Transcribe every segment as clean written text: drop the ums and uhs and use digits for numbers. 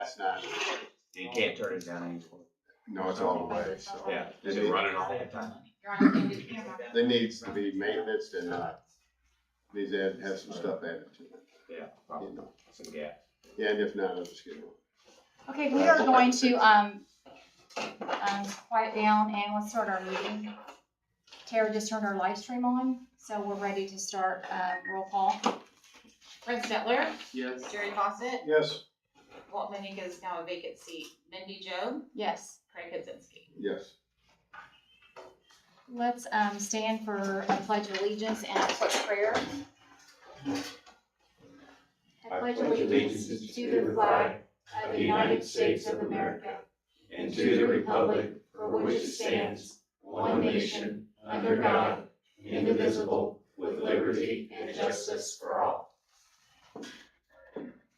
It's not, You can't turn it down anymore. no, it's all the way, so. Yeah, is it running all the time? You're on candid camera. There needs to be maintenance and, needs to have some stuff added to it, Yeah, probably you know. some gas. Yeah, and if not, I'll just get one. Okay, we are going to, quiet down and let's start our meeting. Tara just turned our live stream on, so we're ready to start, roll call. Fred Stetler, Yes. Jerry Fawcett, Yes. Walt Minnick is now a vacant seat, Mindy Job, Yes. Craig Kaczynski. Yes. Let's, stand for a pledge of allegiance and a quick prayer. I pledge allegiance to the flag of the United States of America and to the republic for which it stands, one nation, under God, indivisible, with liberty and justice for all.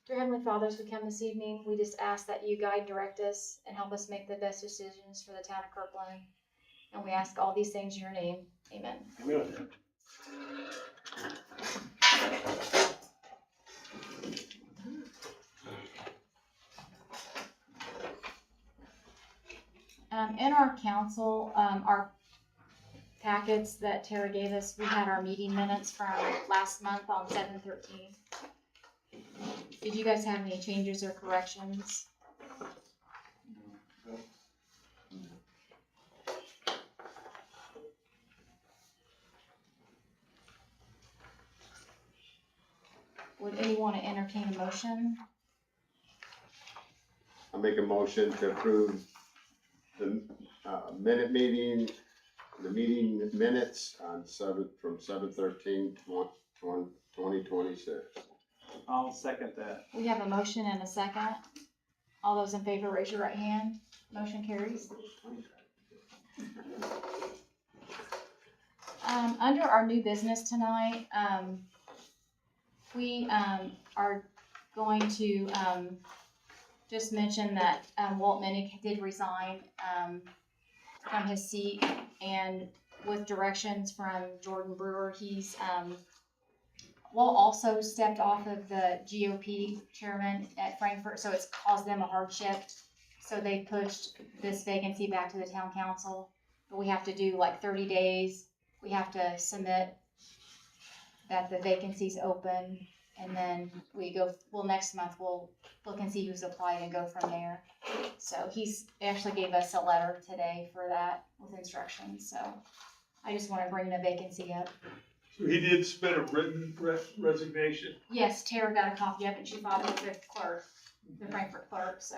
Dear Heavenly Father, as we come this evening, we just ask that you guide and direct us and help us make the best decisions for the town of Kirklin. And we ask all these things in your name. Amen. Amen. In our council, our packets that Tara gave us, we had our meeting minutes from last month on 7/13. Did you guys have any changes or corrections? Would anyone entertain a motion? I'll make a motion to approve the, the meeting minutes on from 7/13/2026. I'll second that. We have a motion and a second. All those in favor, raise your right hand. Motion carries. Under our new business tonight, we are going to just mention that Walt Minnick did resign from his seat, and with directions from Jordan Brewer, he's Walt also stepped off of the GOP chairman at Frankfurt, so it's caused them a hardship. So they pushed this vacancy back to the town council, but we have to do like 30 days. We have to submit that the vacancy's open, and then we go, well, next month we'll look and see who's applied and go from there. So he's actually gave us a letter today for that with instructions, so I just wanna bring the vacancy up. So he did submit a written resignation. Yes, Tara got a copy of it, she filed it with the clerk, the Frankfurt clerk, so.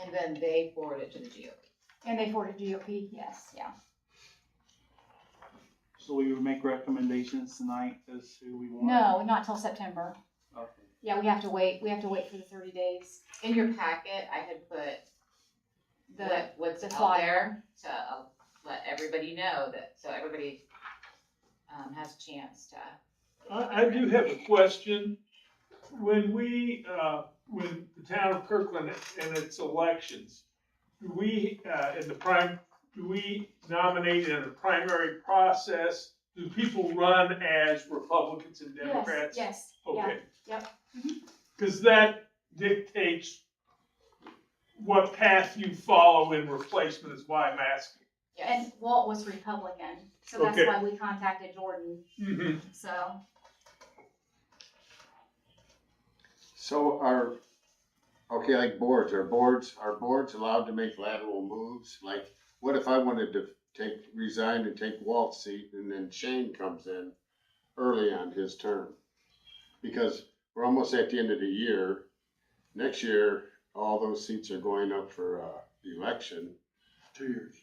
And then they forwarded it to the GOP. And they forwarded GOP, yes, yeah. So we would make recommendations tonight as who we want? No, not till September. Okay. Yeah, we have to wait for the 30 days. In your packet, I had put what's the out flyer. there to let everybody know that, so everybody has a chance to. I do have a question. When when the town of Kirkland and its elections, do we, do we nominate in a primary process? Do people run as Republicans and Democrats? Yes, Okay. yeah, yep. Because that dictates what path you follow in replacement is why I'm asking. Yes. And Walt was Republican, so that's Okay. why we contacted Jordan, Mm-hmm. so. So like boards, are boards allowed to make lateral moves? Like, what if I wanted to resign and take Walt's seat, and then Shane comes in early on his term? Because we're almost at the end of the year. Next year, all those seats are going up for election. 2 years.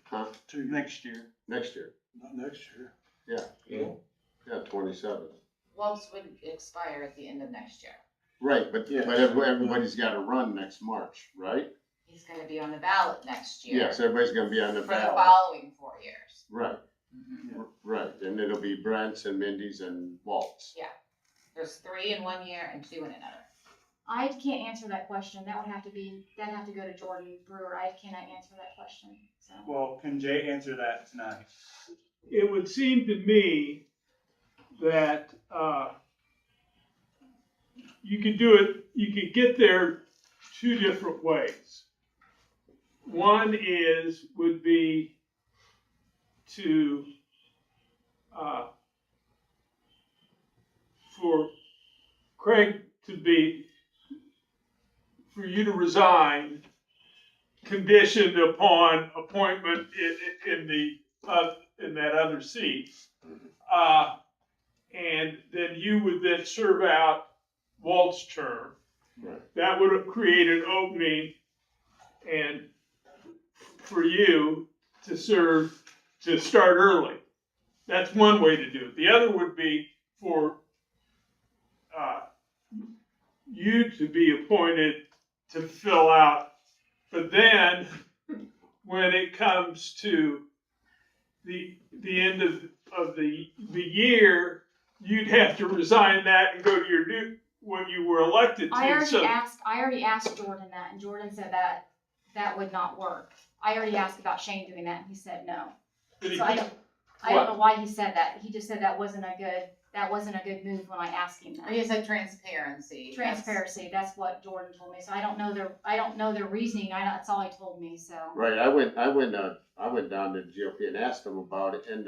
Huh? Next year. Next year. Not next year. Yeah. Yeah, 27. Waltz would expire at the end of next year. Right, but Yeah. everybody's got to run next March, right? He's gonna be on the ballot next year. Yes, everybody's going to be on the For the ballot. following 4 years. Right, right, and it'll be Brent's and Mindy's and Walt's. There's 3 in 1 year and 2 in another. I can't answer that question, that'd have to go to Jordan Brewer, I cannot answer that question, so. Well, can Jay answer that tonight? It would seem to me that you could do it, you could get there two different ways. One would be to, for Craig for you to resign, conditioned upon appointment in that other seat. And then you would then serve out Walt's term. Right. That would have created an opening and for you to start early. That's one way to do it. The other would be for you to be appointed to fill out, but then when it comes to the end of the year, you'd have to resign that and go to your what you were elected to. I already asked Jordan that, and Jordan said that would not work. I already asked about Shane doing that, and he said no. So I don't know why he said that. He just said that wasn't a good move when I asked him that. He said transparency. Transparency, that's what Jordan told me, so I don't know their reasoning, that's all he told me, so. Right, I went down to the GOP and asked them about it, and,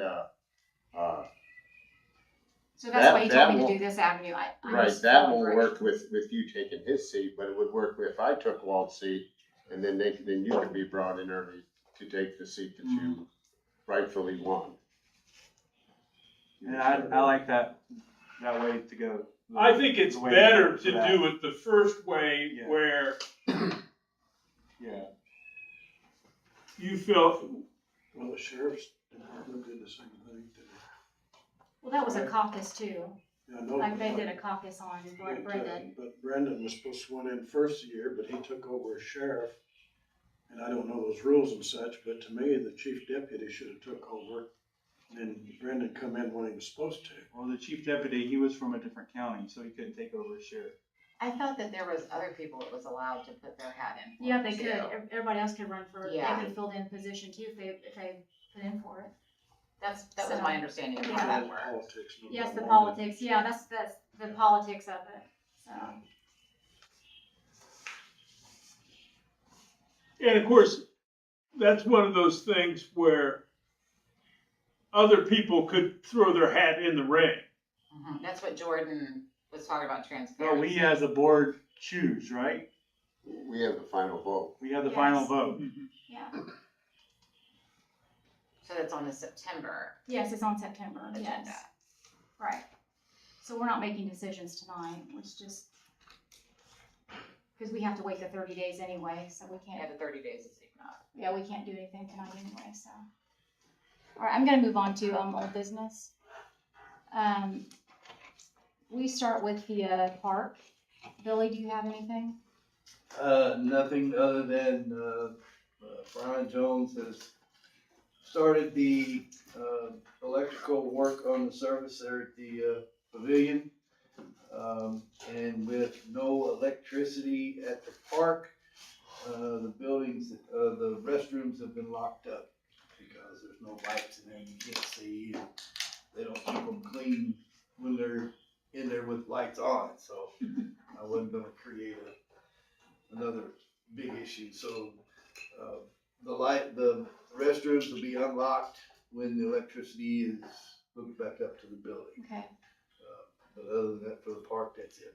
So that's why he told me to won't- do this avenue, I right, just that followed won't directions. work with you taking his seat, but it would work if I took Walt's seat, and then you could be brought in early to take the seat that you rightfully won. And I like that way to go. I think it's The way better for to that. do it the first way Yeah. where Yeah. you feel, Well, the sheriff's department did the same thing today. Well, that was a caucus too, Yeah, I know. like they did a caucus on Brendan. But Brendan was supposed to went in first year, but he took over as sheriff. And I don't know those rules and such, but to me, the chief deputy should have took over. And Brendan come in when he was supposed to. Well, the chief deputy, he was from a different county, so he couldn't take over as sheriff. I thought that there was other people that was allowed to put their hat in. for Yeah, it, they too. could, everybody else could run for it, they Yeah. could have filled in a position too if they put in for it. That was my understanding of Yeah. how that That's worked. politics. no Yes, the doubt. politics, yeah, that's the politics of it, so. and of course, that's one of those things where other people could throw their hat in the ring. Mhm. That's what Jordan was talking about, No, transparency. we as a board choose, right? We have the final vote. We have the Yes. final vote. Yeah, So that's on the September yes, it's on September, agenda. yes, right. So we're not making decisions tonight, it's just, because we have to wait the 30 days anyway, so we We can't, have the 30 days to take off. yeah, we can't do anything tonight anyway, so. All right, I'm gonna move on to, old business. We start with the, park. Billy, do you have anything? Nothing other than, Brian Jones has started the, electrical work on the service there at the, pavilion. And with no electricity at the park, the buildings, the restrooms have been locked up because there's no lights in there, you can't see, and they don't keep them clean when they're in there with lights on, so I wasn't gonna create another big issue, so, the restrooms will be unlocked when the electricity is hooked back up to the building. Okay, But other than that, for the park, that's it.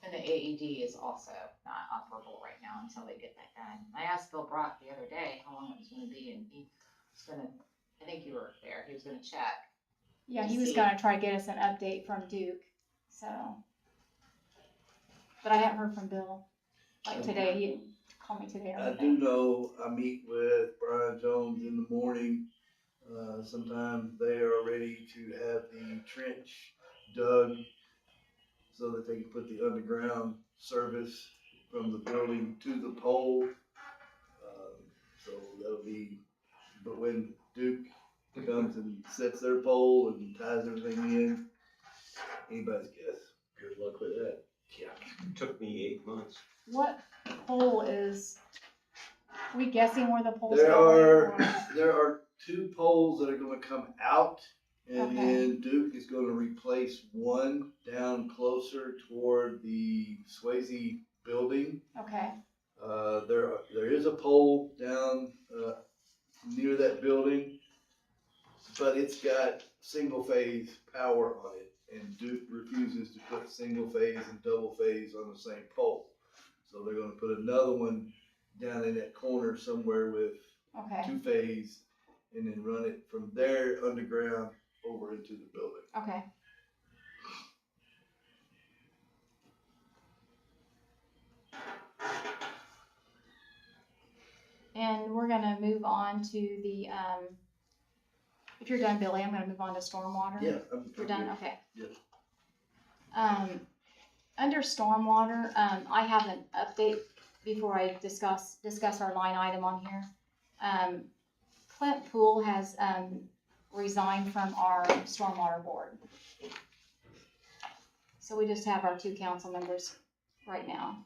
And the AED is also not operable right now until they get that done. I asked Bill Brock the other day how long it was gonna be, and he was gonna, I think you were there, he was gonna check. yeah, he was gonna try to get us an update from Duke, so. But I haven't heard from Bill, like today, he called me today or I do anything. know I meet with Brian Jones in the morning. Sometimes they are ready to have the trench dug so that they can put the underground service from the building to the pole. So that'll be, but when Duke comes and sets their pole and ties everything in, anybody's guess. Good luck with that. Yeah. Took me 8 months. What pole is, we guessing where the pole's There going? are, or- there are two poles that are gonna come out And Okay. then Duke is gonna replace one down closer toward the Swayze building. Okay, There is a pole down, near that building, but it's got single phase power on it, and Duke refuses to put single phase and double phase on the same pole. So they're gonna put another one down in that corner somewhere with okay, two phase, and then run it from there underground over into the building. okay. And we're gonna move on to the, if you're done, Billy, I'm gonna move on to stormwater. Yeah. You're done, okay. Yes. Under stormwater, I have an update before I discuss our line item on here. Clint Poole has, resigned from our stormwater board. So we just have our 2 council members right now.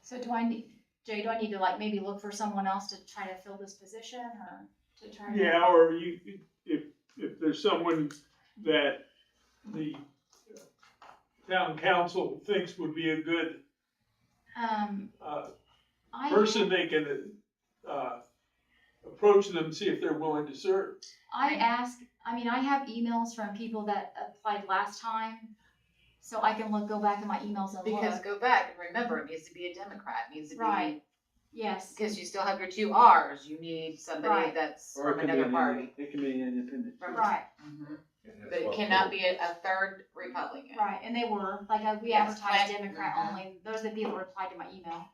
So do I need to like maybe look for someone else to try to fill this position or to try to? Yeah, or you, if there's someone that the town council thinks would be a good, I person, they can, approach them, see if they're willing to serve. I have emails from people that applied last time, so I can go back in my emails and Because look. go back and remember, it needs to be a Democrat, it needs to be. Right. Yes, Because you still have your 2 Rs, you need somebody Right. that's Or it from can be another party. It can be an independent. too. right, Mhm. But it cannot be a third Republican. right, and they were, like, we Yes, advertised Clint. Democrat Mhm. only, those are the people who replied to my email.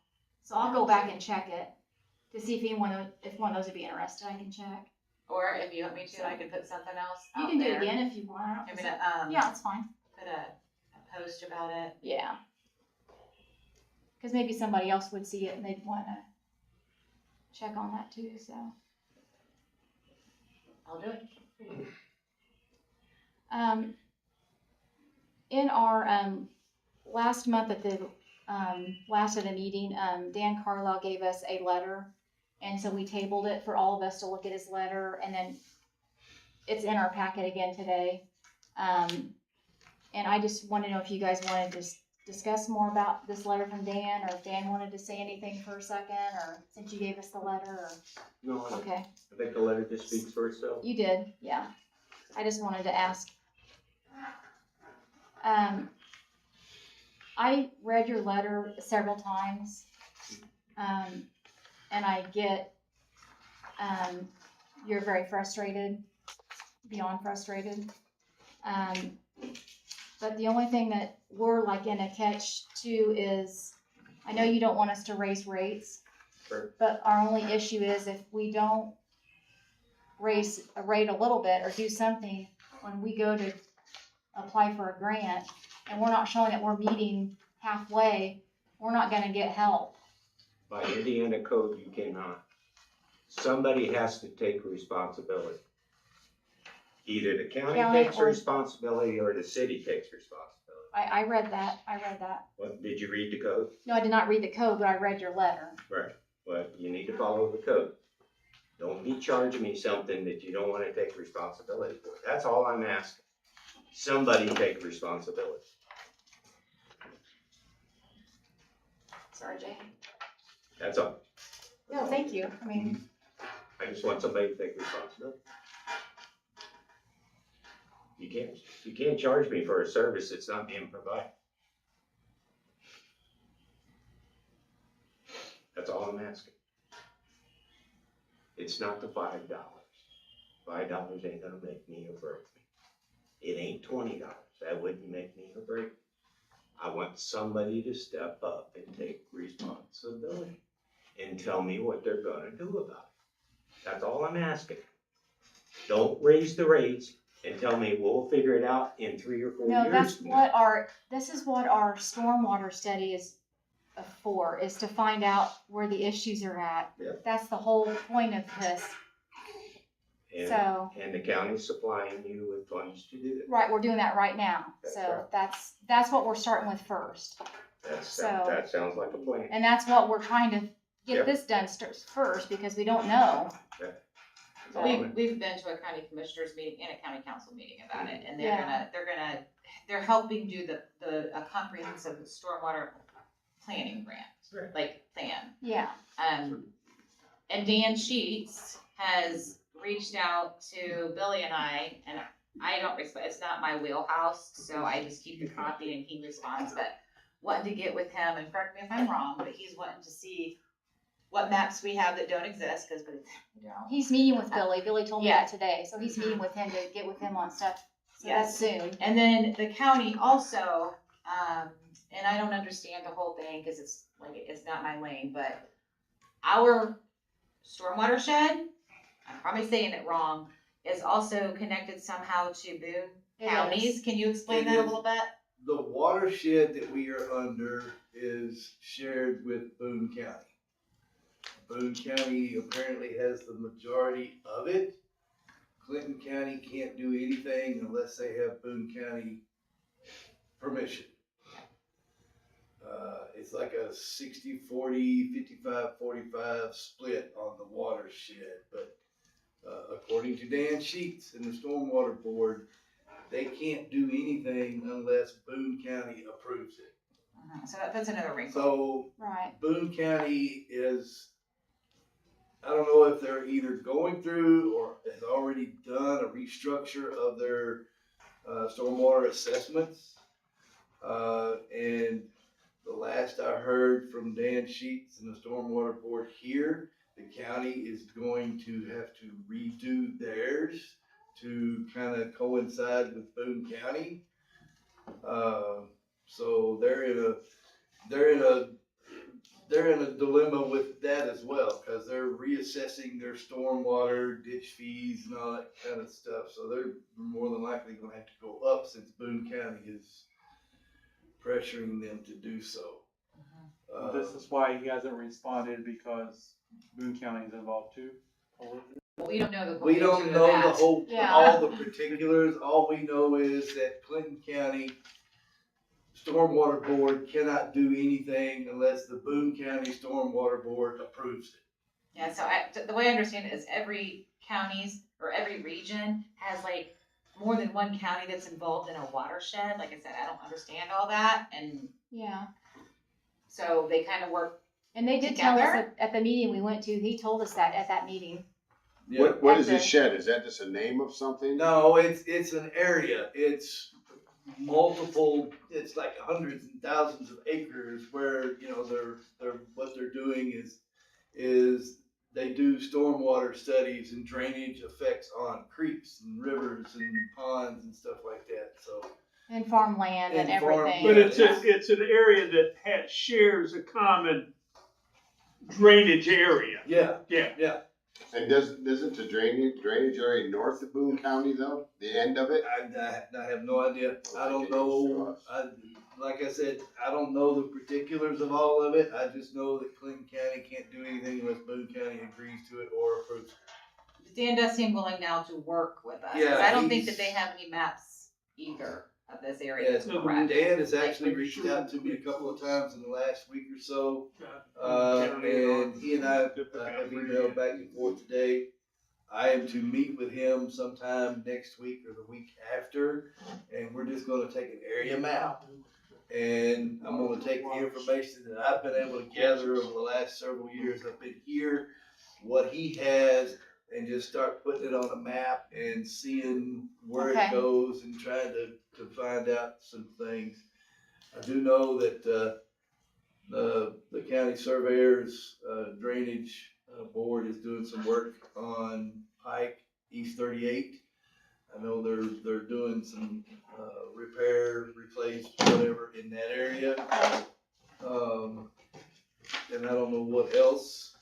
So I'll go back and check it, to see if one of those would be interested, I can check. Or if you want me to, I can put something else You out can do it there. again if you want, I don't- I'm gonna, yeah, it's fine, put a post about it. yeah. Cause maybe somebody else would see it and they'd wanna check on that too, so. I'll do it. In our, last month at the, last of the meeting, Dan Carlisle gave us a letter. And so we tabled it for all of us to look at his letter, and then it's in our packet again today. And I just want to know if you guys wanted to discuss more about this letter from Dan, or if Dan wanted to say anything for a second, or since you gave us the letter, or, No, I okay. think the letter just speaks for itself. You did, yeah. I just wanted to ask. I read your letter several times, and I get, you're very frustrated, beyond frustrated. But the only thing that we're like in a catch-2 is, I know you don't want us to raise rates, Sure. but our only issue is if we don't raise a rate a little bit or do something, when we go to apply for a grant and we're not showing that we're meeting halfway, we're not gonna get help. By Indiana code, you cannot. Somebody has to take responsibility. Either the county County takes or- responsibility or the city takes responsibility. I read that, What, did you read the code? No, I did not read the code, but I read your letter. Right. Well, you need to follow the code. Don't be charging me something that you don't wanna take responsibility for. That's all I'm asking. Somebody take responsibility. Sorry, Jay. That's all. No, thank you. I mean, I just want somebody to take responsibility. You can't charge me for a service that's not being provided. That's all I'm asking. It's not the $5. $5 ain't gonna make me or break me. It ain't $20. That wouldn't make me or break me. I want somebody to step up and take responsibility and tell me what they're gonna do about it. That's all I'm asking. Don't raise the rates and tell me we'll figure it out in 3 or 4 years. no, that's from now. what this is what our stormwater study is for, is to find out where the issues are at. Yeah. That's the whole point of this. So, And the county's supplying you with funds to do that. right, we're doing that right now. That's So right. that's what we're starting with first. So- That sounds like a plan. And that's what we're trying to get Yep. this done first, because we don't know. So- We've been to a county commissioners meeting and a county council meeting about it, and Yeah. they're helping do a comprehensive stormwater planning grant, Right. like plan. Yeah, And Dan Sheets has reached out to Billy and I don't respect, it's not my wheelhouse, so I just keep the copy and he responds, but wanting to get with him, and correct me if I'm wrong, but he's wanting to see what maps we have that don't exist, cause we don't. he's meeting with Billy. Billy told me Yeah. that today, so he's meeting with him to get with him on stuff. So that's Yes. soon. And then the county also, and I don't understand the whole thing, cause it's not my lane, but our stormwater shed, I'm probably saying it wrong, is also connected somehow to Boone It counties. Can you explain It that a is. little bit? The watershed that we are under is shared with Boone County. Boone County apparently has the majority of it. Clinton County can't do anything unless they have Boone County permission. It's like a 60-40, 55-45 split on the watershed, but according to Dan Sheets and the Stormwater Board, they can't do anything unless Boone County approves it. So that's another wrinkle. So Right. Boone County is, I don't know if they're either going through or has already done a restructure of their stormwater assessments. And the last I heard from Dan Sheets and the Stormwater Board here, the county is going to have to redo theirs to kind of coincide with Boone County. So they're in a dilemma with that as well, because they're reassessing their stormwater ditch fees and all that kind of stuff. So they're more than likely going to have to go up since Boone County is pressuring them to do so. This is why he hasn't responded, because Boone County is involved too. We don't know the. We don't nature of know the that. whole, Yeah. all the particulars. All we know is that Clinton County Stormwater Board cannot do anything unless the Boone County Stormwater Board approves it. Yeah, so the way I understand it is every counties or every region has like more than one county that's involved in a watershed. Like I said, I don't understand all that, and Yeah. so they kind of work. And they did tell us Together? at the meeting we went to, he told us that at that meeting. What is That's this a- shed? Is that just a name of something? No, it's an area. It's multiple. It's like hundreds and thousands of acres where, you know, what they're doing is they do stormwater studies and drainage effects on creeks and rivers and ponds and stuff like that. So And farmland and And farm- everything. But Yeah. it's an area that shares a common drainage area. yeah, Yeah. And doesn't the drainage area north of Boone County though? The end of it? I have no idea. I don't know. Like I said, I don't know the particulars of all of it. I just know that Clinton County can't do anything unless Boone County agrees to it or approves it. Dan does seem willing now to work with us. 'Cause Yeah, I don't think he's- that they have any maps either of this area. That's Yeah, correct. Dan has actually Like, reached out to me a couple of times in the last week or so. County or- And he and I have emailed back and forth today. I am to meet with him sometime next week or the week after, and we're just gonna take an area map. And I'm gonna take the information that I've been able to gather over the last several years I've been here, what he has, and just start putting it on a map and seeing where Okay. it goes and trying to find out some things. I do know that, the county surveyor's drainage board is doing some work on Pike East 38. I know they're doing some repair, replace, whatever in that area. And I don't know what else,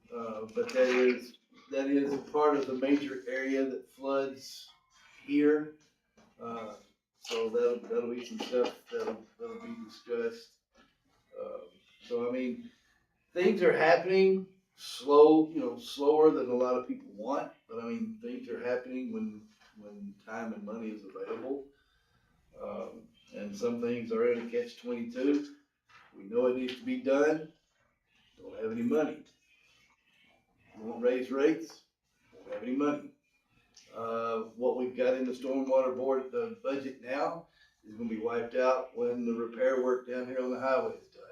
but that is a part of the major area that floods here. So that'll be some stuff that'll be discussed. So I mean, things are happening. slower than a lot of people want, but I mean, things are happening when time and money is available. And some things are in a catch-22. We know it needs to be done, don't have any money. Won't raise rates, won't have any money. What we've got in the stormwater board, the budget now, is gonna be wiped out when the repair work down here on the highway is done.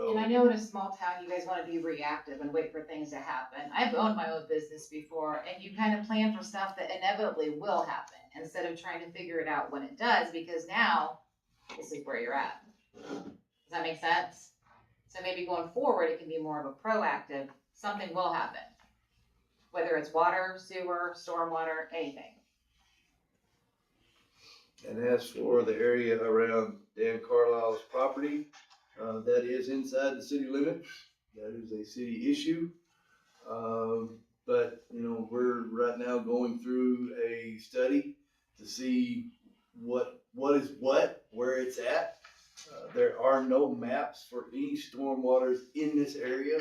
And I So, know in a small town, you guys wanna be reactive and wait for things to happen. I've owned my own business before, and you kind of plan for stuff that inevitably will happen, instead of trying to figure it out when it does, because now, this is where you're at. Does that make sense? So maybe going forward, it can be more of a proactive, something will happen. Whether it's water, sewer, stormwater, anything. and as for the area around Dan Carlisle's property, that is inside the city limits. That is a city issue. But, we're right now going through a study to see what is what, where it's at. There are no maps for any stormwaters in this area.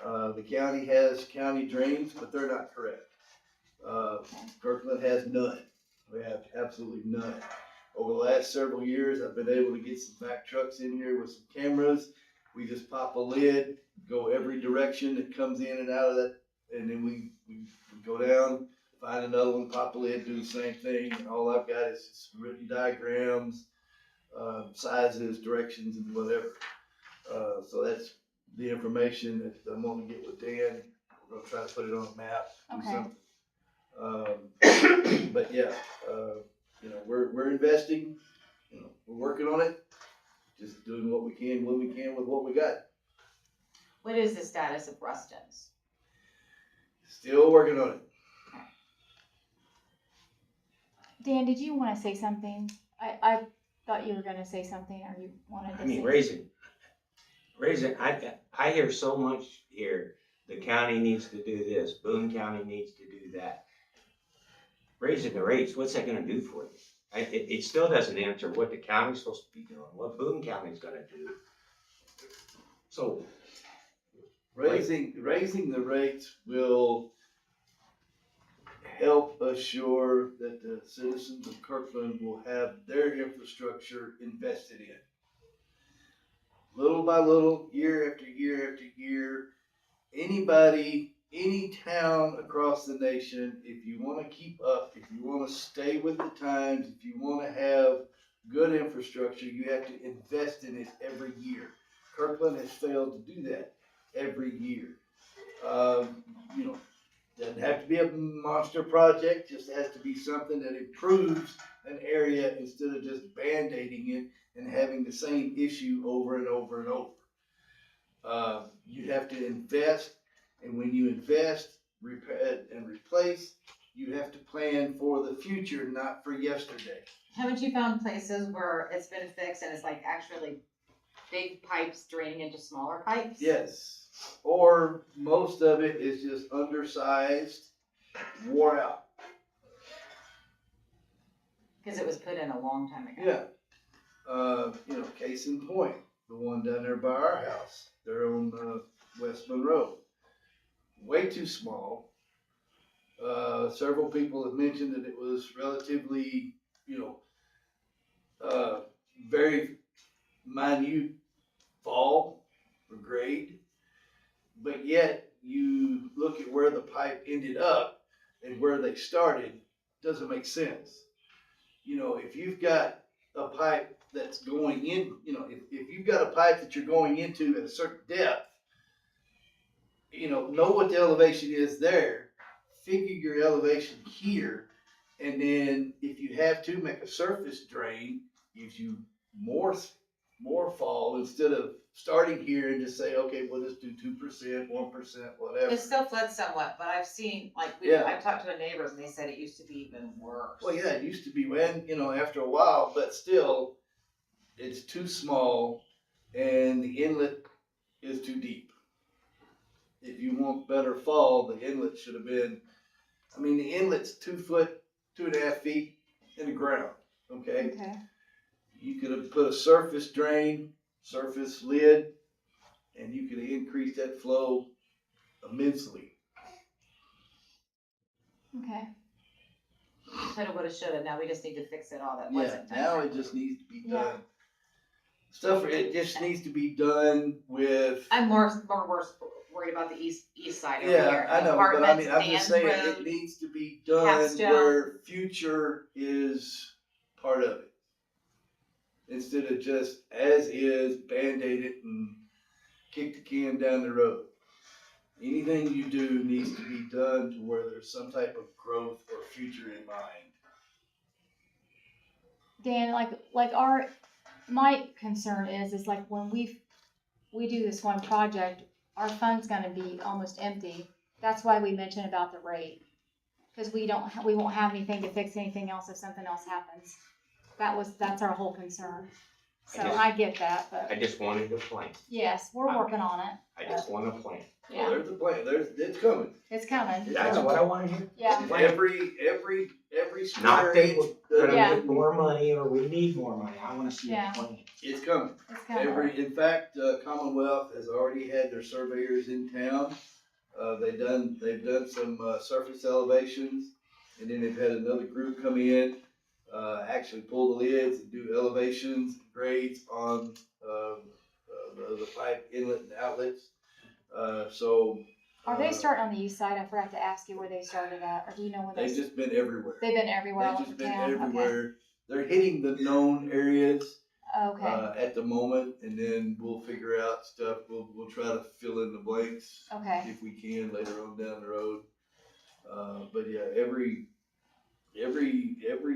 The county has county drains, but they're not correct. Kirkland has none. We have absolutely none. Over the last several years, I've been able to get some Mack trucks in here with some cameras. We just pop a lid, go every direction that comes in and out of that, and then we go down, find another one, pop a lid, do the same thing, and all I've got is just written diagrams, sizes, directions, and whatever. So that's the information that I'm gonna get with Dan. We're gonna try to put it on a map, do Okay. something. But yeah, we're investing, we're working on it, just doing what we can when we can with what we got. What is the status of Ruston's? Still working on it. Dan, did you wanna say something? I thought you were gonna say something, or you wanted to say. I mean, raising, I hear so much here, the county needs to do this, Boone County needs to do that. Raising the rates, what's that gonna do for you? It still doesn't answer what the county's supposed to be doing, what Boone County's gonna do. So, Raising the rates will help assure that the citizens of Kirkland will have their infrastructure invested in. Little by little, year after year after year, anybody, any town across the nation, if you wanna keep up, if you wanna stay with the times, if you wanna have good infrastructure, you have to invest in it every year. Kirkland has failed to do that every year. Doesn't have to be a monster project, just has to be something that improves an area instead of just band-aiding it and having the same issue over and over and over. You have to invest, and when you invest, repair, and replace, you have to plan for the future, not for yesterday. Haven't you found places where it's been fixed and it's like actually big pipes draining into smaller pipes? Yes, or most of it is just undersized, wore out. Cause it was put in a long time ago. Yeah. Case in point, the one down there by our house, they're on West Monroe. Way too small. Several people have mentioned that it was relatively, very minute fall or grade. But yet, you look at where the pipe ended up and where they started, doesn't make sense. If you've got a pipe that's going in, if you've got a pipe that you're going into at a certain depth, know what the elevation is there, figure your elevation here, and then if you have to make a surface drain, gives you more fall instead of starting here and just say, okay, we'll just do 2%, 1%, whatever. It still floods somewhat, but I've seen, Yeah. I've talked to the neighbors and they said it used to be even worse. Well, yeah, it used to be when, after a while, but still, it's too small and the inlet is too deep. If you want better fall, the inlet should have been, the inlet's 2 foot, 2.5 feet in the ground, okay? Okay. You could have put a surface drain, surface lid, and you could have increased that flow immensely. Okay. Coulda, woulda, shoulda, now we just need to fix it all that Yeah, wasn't done. now it just needs to be Yeah. done. Stuff, it just needs to be done with. I'm more worried about the east side over Yeah, here. I know, but I Apartments, mean, I'm just Dan's saying, it Road. needs to be done Capstone. where future is part of it. Instead of just as is, Band-Aid it and kick the can down the road. Anything you do needs to be done to where there's some type of growth or future in mind. Dan, my concern is like when we do this one project, our fund's gonna be almost empty. That's why we mentioned about the rate. Cause we won't have anything to fix anything else if something else happens. That's our whole concern. So I get that, I but just wanted a plan. yes, we're working on it. I just want a plan. Well, Yeah, there's a plan, it's coming. it's coming. That's what I wanna hear. Yeah, Every Not square that inch, we're Yeah. gonna get more money or we need more money. I wanna see Yeah. a plan. it's coming. it's coming. In fact, Commonwealth has already had their surveyors in town. They've done some surface elevations, and then they've had another group come in, actually pull the lids and do elevations, grades on the pipe inlet and outlets. Are they starting on the east side? I forgot to ask you where they started at, or do you know where They've just been everywhere. they've been everywhere all They've over just been town? everywhere. They're hitting the known areas. Okay. Okay. At the moment, and then we'll figure out stuff. We'll try to fill in the blanks Okay. if we can later on down the road. But yeah, every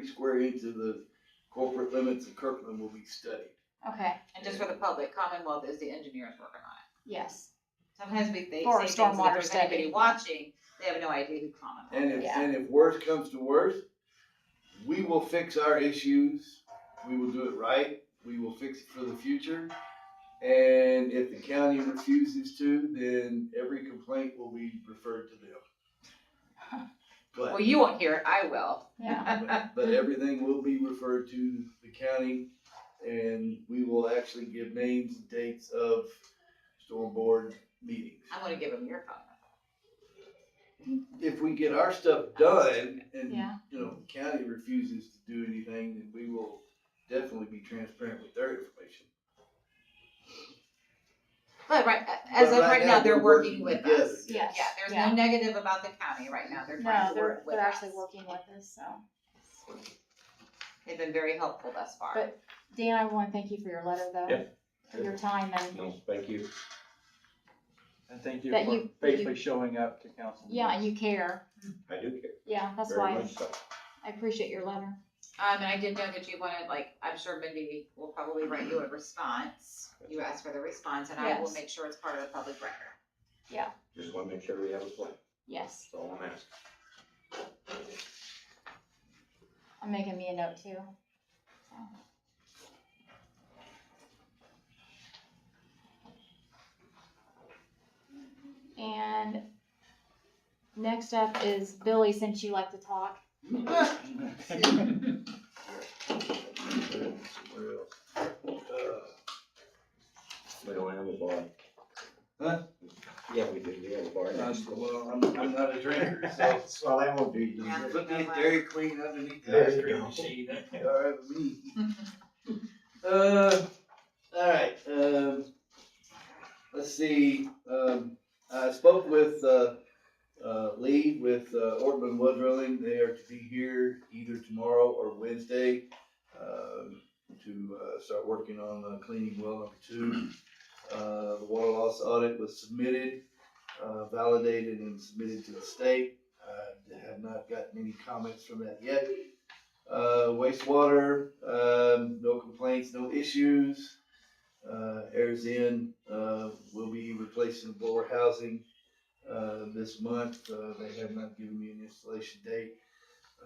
square inch of the corporate limits of Kirkland will be studied. Okay. And just for the public, Commonwealth is the engineers working on it. Yes. Sometimes they say For a things, and if stormwater there's study. anybody watching, they have no idea who Commonwealth is. Yeah. And if worse comes to worse, we will fix our issues. We will do it right. We will fix it for the future. And if the county refuses to, then every complaint will be referred to them. Well, you won't hear it, I will. Yeah. But everything will be referred to the county, and we will actually give names and dates of storm board meetings. I'm gonna give them your phone number. If we get our stuff done and, Yeah. the county refuses to do anything, then we will definitely be transparent with their information. But as But of right right now, now, they're we're working working with together. us. Yes. Yeah, there's Yeah. no negative about the county right now, they're trying No, to work with they're us. actually working with us, so. They've been very helpful thus far. But Dan, I want to thank you for your letter though. Yeah. For your time and, No, thank you. And thank you That for you- faithfully showing up to council. yeah, and you care. I do care, Yeah, that's very why much so. I appreciate your letter. And I did know that you wanted, I'm sure Mindy will probably write you a response. You asked for the response, and I will Yes. make sure it's part of the public record. Just wanna make sure we have a plan. Yes, That's all I'm asking. I'm making me a note too. So. And next up is Billy, since you like to talk. Where else? We don't have a bar. Huh? Yeah, we do, we have a bar next to us. Well, I'm not a drinker, so Well, that won't do you. Yeah. put me a Dairy Queen underneath the There ice you cream go. machine. That'd be all right with me. All right, let's see, I spoke with, Lee with, Ortman Wood Drilling. They are to be here either tomorrow or Wednesday, to, start working on, cleaning well number 2. The water loss audit was submitted, validated and submitted to the state. I have not gotten any comments from that yet. Wastewater, no complaints, no issues. Air's in, we'll be replacing the blower housing, this month. They have not given me an installation date.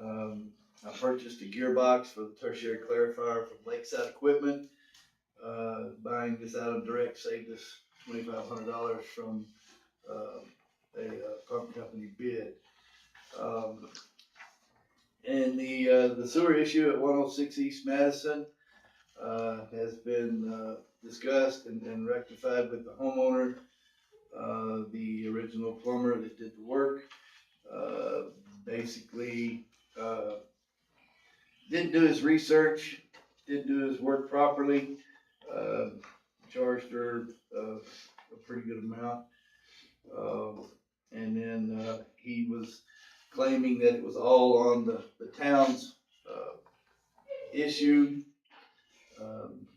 I purchased a gearbox for the tertiary clarifier from Lakeside Equipment. Buying this out of direct saved us $2,500 from, a pump company bid. And the sewer issue at 106 East Madison, has been, discussed and rectified with the homeowner. the original plumber that did the work, basically, didn't do his research, didn't do his work properly, charged her, a pretty good amount. And then, he was claiming that it was all on the town's, issue.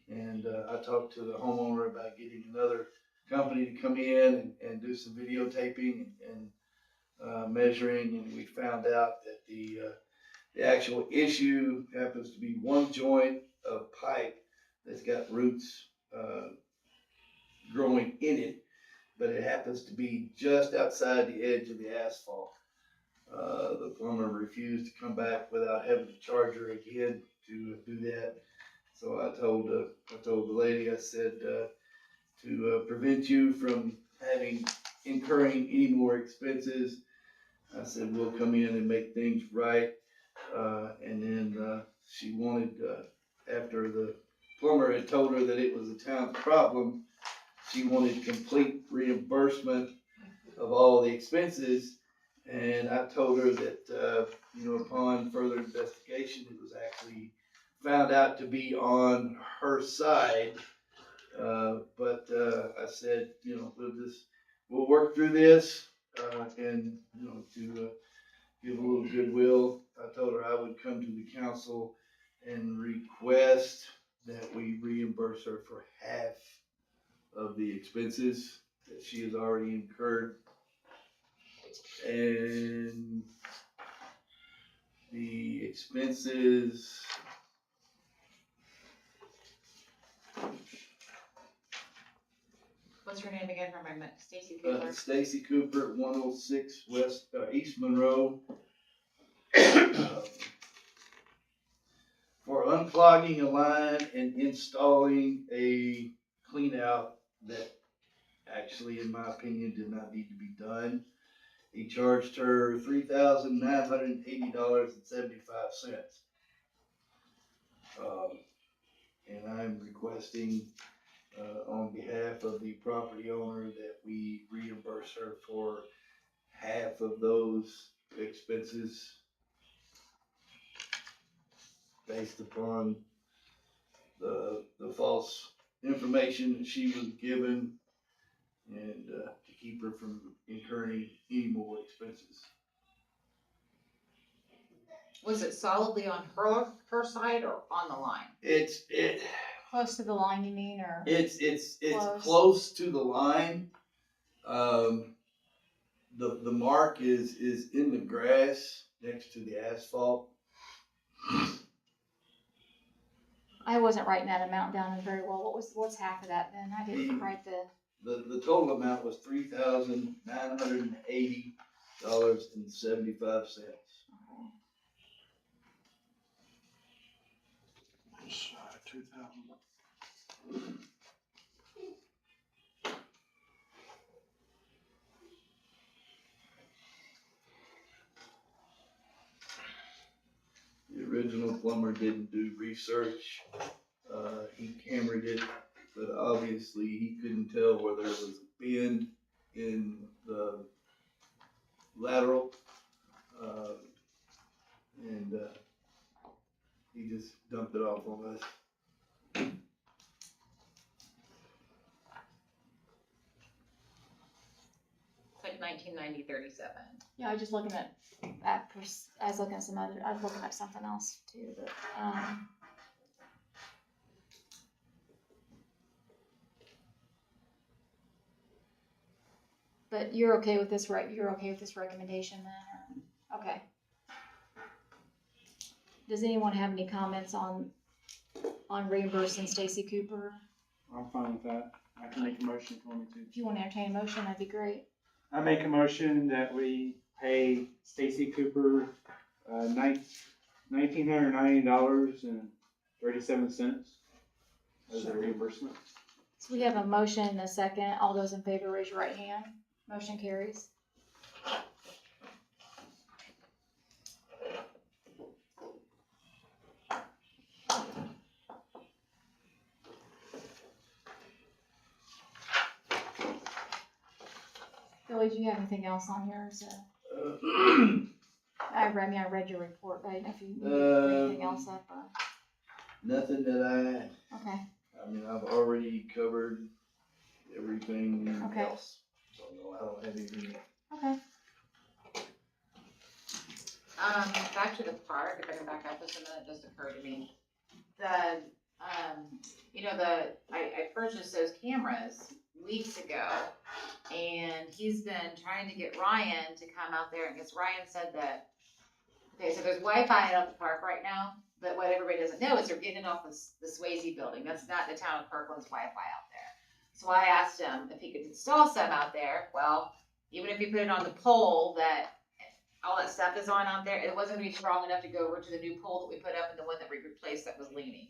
And I talked to the homeowner about getting another company to come in and do some videotaping and measuring, and we found out that the actual issue happens to be one joint of pipe that's got roots growing in it, but it happens to be just outside the edge of the asphalt. The plumber refused to come back without having to charge her again to do that. So I told the lady, I said, to prevent you from incurring any more expenses, I said, we'll come in and make things right. And then she wanted, after the plumber had told her that it was the town's problem, she wanted complete reimbursement of all the expenses. And I told her that, upon further investigation, it was actually found out to be on her side. But I said, we'll work through this, and, to give a little goodwill. I told her I would come to the council and request that we reimburse her for half of the expenses that she has already incurred. And the expenses, What's her name again for my Stacy Cooper? Stacy Cooper, 106 East Monroe. For unclogging a line and installing a clean out that actually, in my opinion, did not need to be done. He charged her $3,980.75. And I'm requesting, on behalf of the property owner, that we reimburse her for half of those expenses based upon the false information that she was given, and to keep her from incurring any more expenses. Was it solidly on her side or on the line? It's Close to the line, you mean, or? It's close to the line. The mark is in the grass next to the asphalt. I wasn't writing that amount down very well. What's half of that then? I didn't write The total amount was $3,980.75. It's 2,000. The original plumber didn't do research. He cambered it, but obviously he couldn't tell where there was a bend in the lateral. And he just dumped it off on us. It's like 1990-37. Yeah, I was just looking at that. I was looking at I was looking at something else too, but you're okay with this, right? You're okay with this recommendation then? Or? Okay. Does anyone have any comments on reimbursing Stacy Cooper? I'm fine with that. I can make a motion if you want me to. If you want to entertain a motion, that'd be great. I make a motion that we pay Stacy Cooper, $1,990.37 as a reimbursement. So we have a motion and a second. All those in favor, raise your right hand. Motion carries. Billy, do you have anything else on yours? I read your report, but I didn't know if you needed to bring anything else up or, Nothing that okay. I mean, I've already covered everything Okay. else. So no, I don't have anything. Okay. Back to the park, if I can back up just a minute, just occurred to me. The, I purchased those cameras weeks ago, and he's been trying to get Ryan to come out there, and because Ryan said that, okay, so there's Wi-Fi out at the park right now, but what everybody doesn't know is they're getting it off the Swayze building, that's not the town of Kirkland's Wi-Fi out there. So I asked him if he could install some out there. Well, even if you put it on the pole that all that stuff is on out there, it wasn't gonna be strong enough to go over to the new pole that we put up and the one that we replaced that was leaning.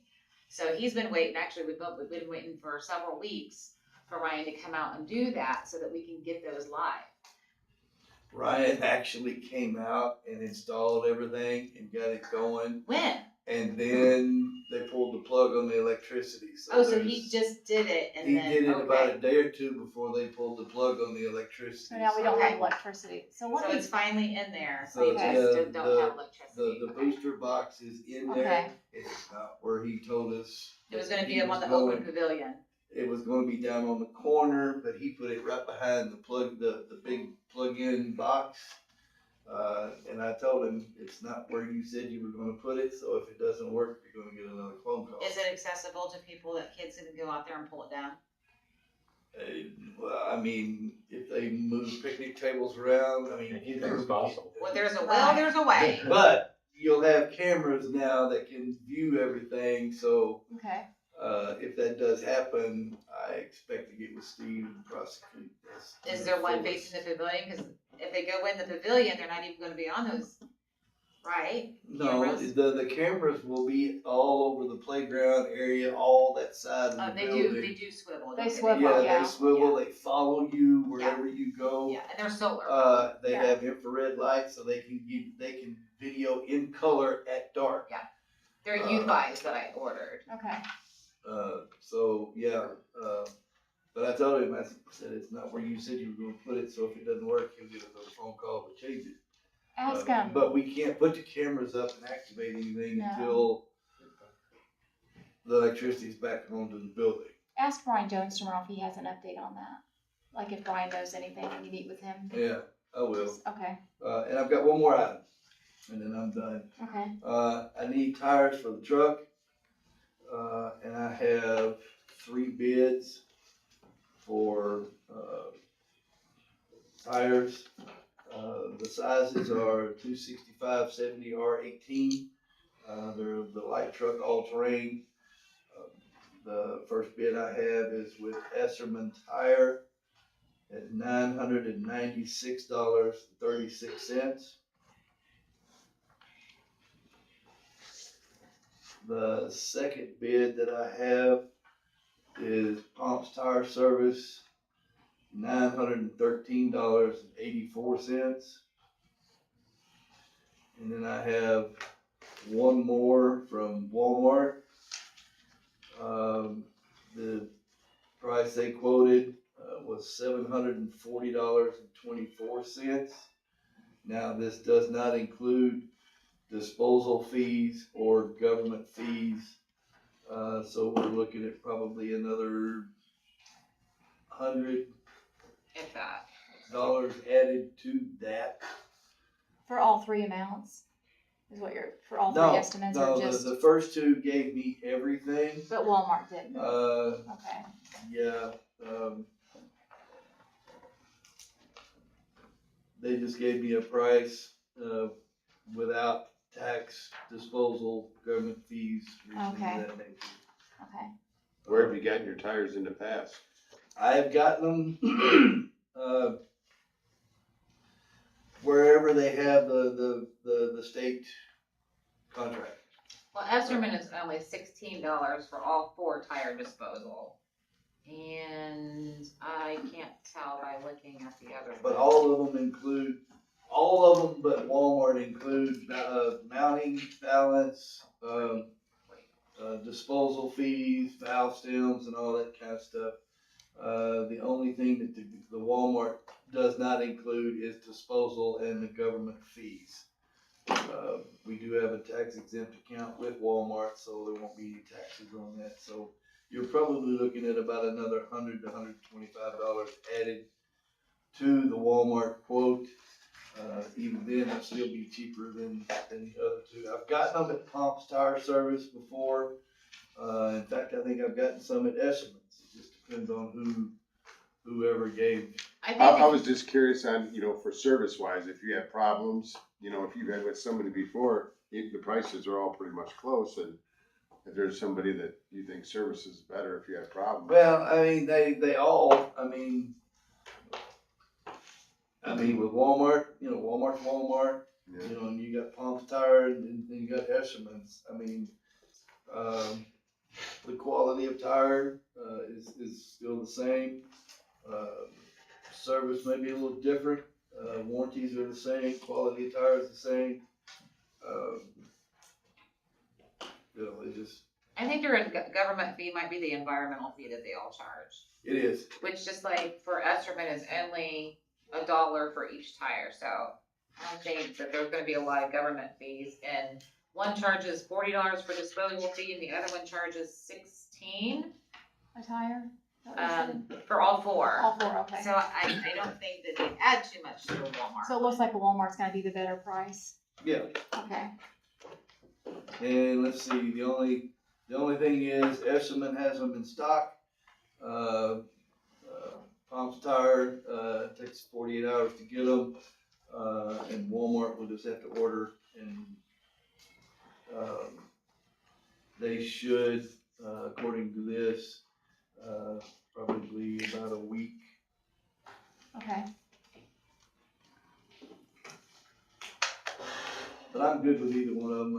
So he's been waiting, actually, we've been waiting for several weeks for Ryan to come out and do that so that we can get those live. Ryan actually came out and installed everything and got it going. When? And then they pulled the plug on the electricity. So Oh, so he just did it and he then, did it about okay. a day or two before they pulled the plug on the electricity. So now we don't have Okay. electricity. So So what it's is, finally in there, so So, you just yeah, don't have electricity. The Okay. booster box is in there. okay, It's not where he told us. It was that gonna he be up on was the open going. pavilion. It was gonna be down on the corner, but he put it right behind the big plug-in box. And I told him, it's not where you said you were gonna put it, so if it doesn't work, you're gonna get another phone call. Is it accessible to people that kids can go out there and pull it down? Well, I mean, if they move picnic tables around, I mean. Anything's possible. Well, there's a will, there's a way. But you'll have cameras now that can view everything, so, okay. if that does happen, I expect to get with Steve and prosecute this. Is there one facing the pavilion? Cause if they go in the pavilion, they're not even gonna be on those, right? No, Cameras? the cameras will be all over the playground area, all that side of the They building. do swivel. They don't swivel, Yeah, yeah. they swivel, they follow you wherever you go. Yeah, and they're solar. They Yeah. have infrared lights, so they can video in color at dark. They're youth eyes that I ordered. Okay. So yeah, but I told him, I said, it's not where you said you were gonna put it, so if it doesn't work, he'll give us a phone call to change it. Ask But we can't put the cameras up and activate anything No. until the electricity's back onto the building. ask Brian Jones tomorrow if he has an update on that. Like if Brian knows anything when you meet with him. Yeah, I will. Okay, And I've got one more item, and then I'm done. okay, I need tires for the truck, and I have 3 bids for, tires. The sizes are 265/70 R18. They're the light truck all-terrain. The first bid I have is with Esserman Tire at $996.36. The second bid that I have is Pomps Tire Service, $913.84. And then I have one more from Walmart. The price they quoted was $740.24. Now, this does not include disposal fees or government fees. So we're looking at probably another $100 If that. added to that. for all 3 amounts, is what for all 3 No, estimates no, or just, the first 2 gave me everything. but Walmart didn't? Okay, Yeah, they just gave me a price, without tax, disposal, government fees, anything Okay. of that nature. okay, Where have you gotten your tires in the past? I have gotten them, wherever they have the state contract. Well, Esserman is only $16 for all 4 tire disposal. And I can't tell by looking at the other. But all of them but Walmart include, mounting, balance, disposal fees, valve stems and all that kind of stuff. The only thing that the Walmart does not include is disposal and the government fees. We do have a tax exempt account with Walmart, so there won't be any taxes on that, so you're probably looking at about another $100 to $125 added to the Walmart quote. Even then, it'll still be cheaper than the other two. I've gotten them at Pomp's Tire Service before. In fact, I think I've gotten some at Eshelman's. It just depends on whoever gave. I was just curious on, for service wise, if you have problems, if you've had with somebody before, the prices are all pretty much close, and if there's somebody that you think service is better if you have problems. Well, I mean, they all, with Walmart, Walmart's Walmart, Yeah. and you got Pomp's Tire and you got Eshelman's. The quality of tire, is still the same. Service may be a little different. Warranties are the same, quality of tire is the same. It just, I think their government fee might be the environmental fee that they all charge, it is. which just like for Esterman is only $1 for each tire, so I don't think that there's gonna be a lot of government fees, and one charges $40 for disposal fee and the other one charges $16, A tire? Is that what you said? for all four. All four, okay. So I don't think that they add too much to a Walmart. So it looks like a Walmart's gonna be the better price. Yeah. Okay. And let's see, the only thing is Eshelman has them in stock. Pomp's Tire, takes 48 hours to get them. And Walmart will just have to order, and, they should, according to this, probably about a week. Okay. But I'm good with either one of them.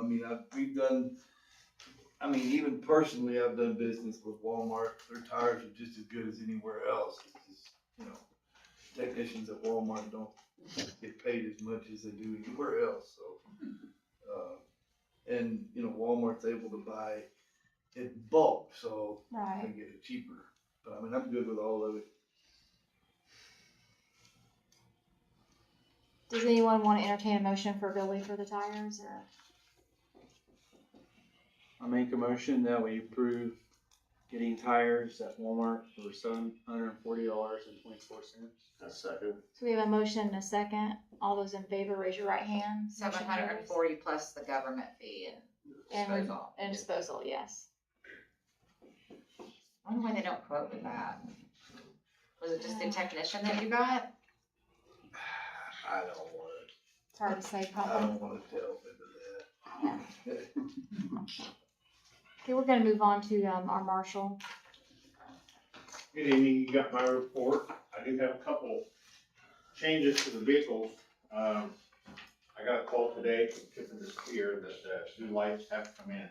Even personally, I've done business with Walmart. Their tires are just as good as anywhere else. It's just, technicians at Walmart don't get paid as much as they do anywhere else, so. And, Walmart's able to buy in bulk, so they Right. get it cheaper. But I'm good with all of it. Does anyone want to entertain a motion for Billy for the tires, or? I make a motion that we approve getting tires at Walmart for $740.24. A second. So we have a motion and a second. All those in favor, raise your right hand. Motion carries. 740 plus the government fee and disposal. And disposal, yes. I wonder why they don't quote with that. Was it just the technician that you got? I don't want It's hard to say, I probably. don't want to delve into that. Okay, we're gonna move on to, our marshal. Good evening, you got my report. I do have a couple changes to the vehicles. I got a call today from Tiffin this Pier that new lights have to come in.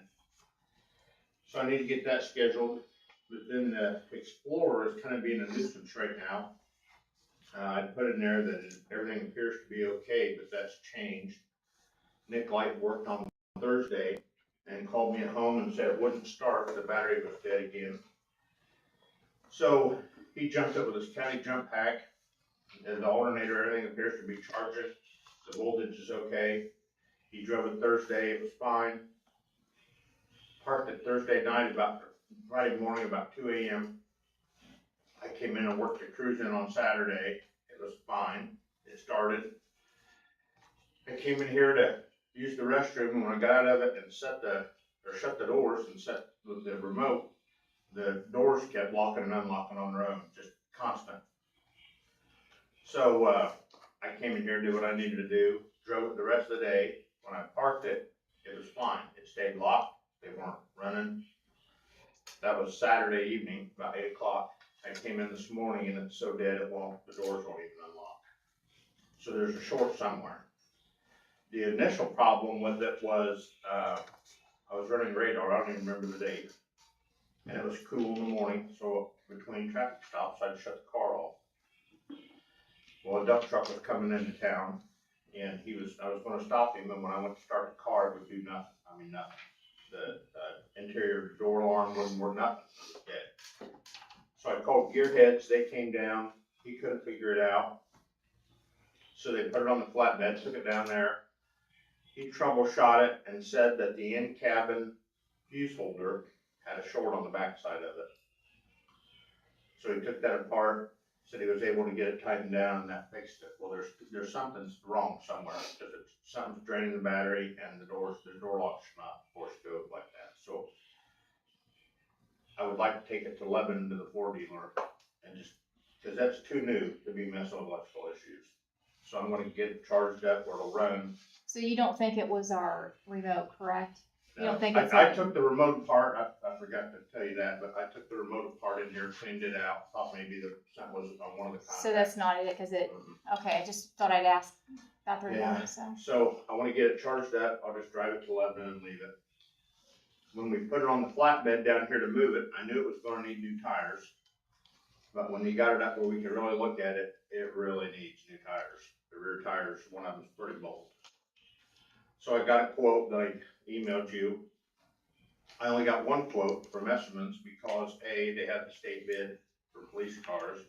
So I need to get that scheduled, but then the Explorer is kind of being a nuisance right now. I put in there that everything appears to be okay, but that's changed. Nick Light worked on Thursday and called me at home and said it wouldn't start, the battery was dead again. So he jumped up with his county jump pack, and the alternator, everything appears to be charging. The voltage is okay. He drove it Thursday, it was fine. Parked it Thursday night, Friday morning about 2 a.m. I came in and worked the cruise in on Saturday. It was fine. It started. I came in here to use the restroom, and when I got out of it and shut the doors and set the remote, the doors kept locking and unlocking on their own, just constant. So I came in here to do what I needed to do, drove it the rest of the day. When I parked it, it was fine. It stayed locked. They weren't running. That was Saturday evening, about 8 o'clock. I came in this morning and it's so dead the doors won't even unlock. So there's a short somewhere. The initial problem with it was, I was running radar, I don't even remember the date. And it was cool in the morning, so between traffic stops, I'd shut the car off. Well, a dump truck was coming into town, and I was gonna stop him, and when I went to start the car, it would do nothing. Nothing. The interior door alarm wouldn't work, nothing, it was dead. So I called Gearheads, they came down, he couldn't figure it out. So they put it on the flatbed, took it down there. He troubleshot it and said that the in-cabin fuse holder had a short on the backside of it. So he took that apart, said he was able to get it tightened down and that fixed it. Well, there's something's wrong somewhere, because something's draining the battery and the door lock should not force go like that. So I would like to take it to Lebanon to the Ford dealer and just, because that's too new to be messing with electrical issues. So I'm gonna get it charged up where it'll run. So you don't think it was our remote, correct? You don't think I it's took the remote apart, I forgot to tell you that, but I took the remote apart in here, cleaned it out, thought maybe something was on one of the contacts. So that's not it, cause it, okay, I just thought I'd ask about the Yeah. remote, so. So I wanna get it charged up, I'll just drive it to Lebanon and leave it. When we put it on the flatbed down here to move it, I knew it was gonna need new tires. But when you got it up where we can really look at it, it really needs new tires. The rear tires, one of them's pretty bold. So I got a quote that I emailed you. I only got one quote from Esserman's because A, they have the state bid for police cars,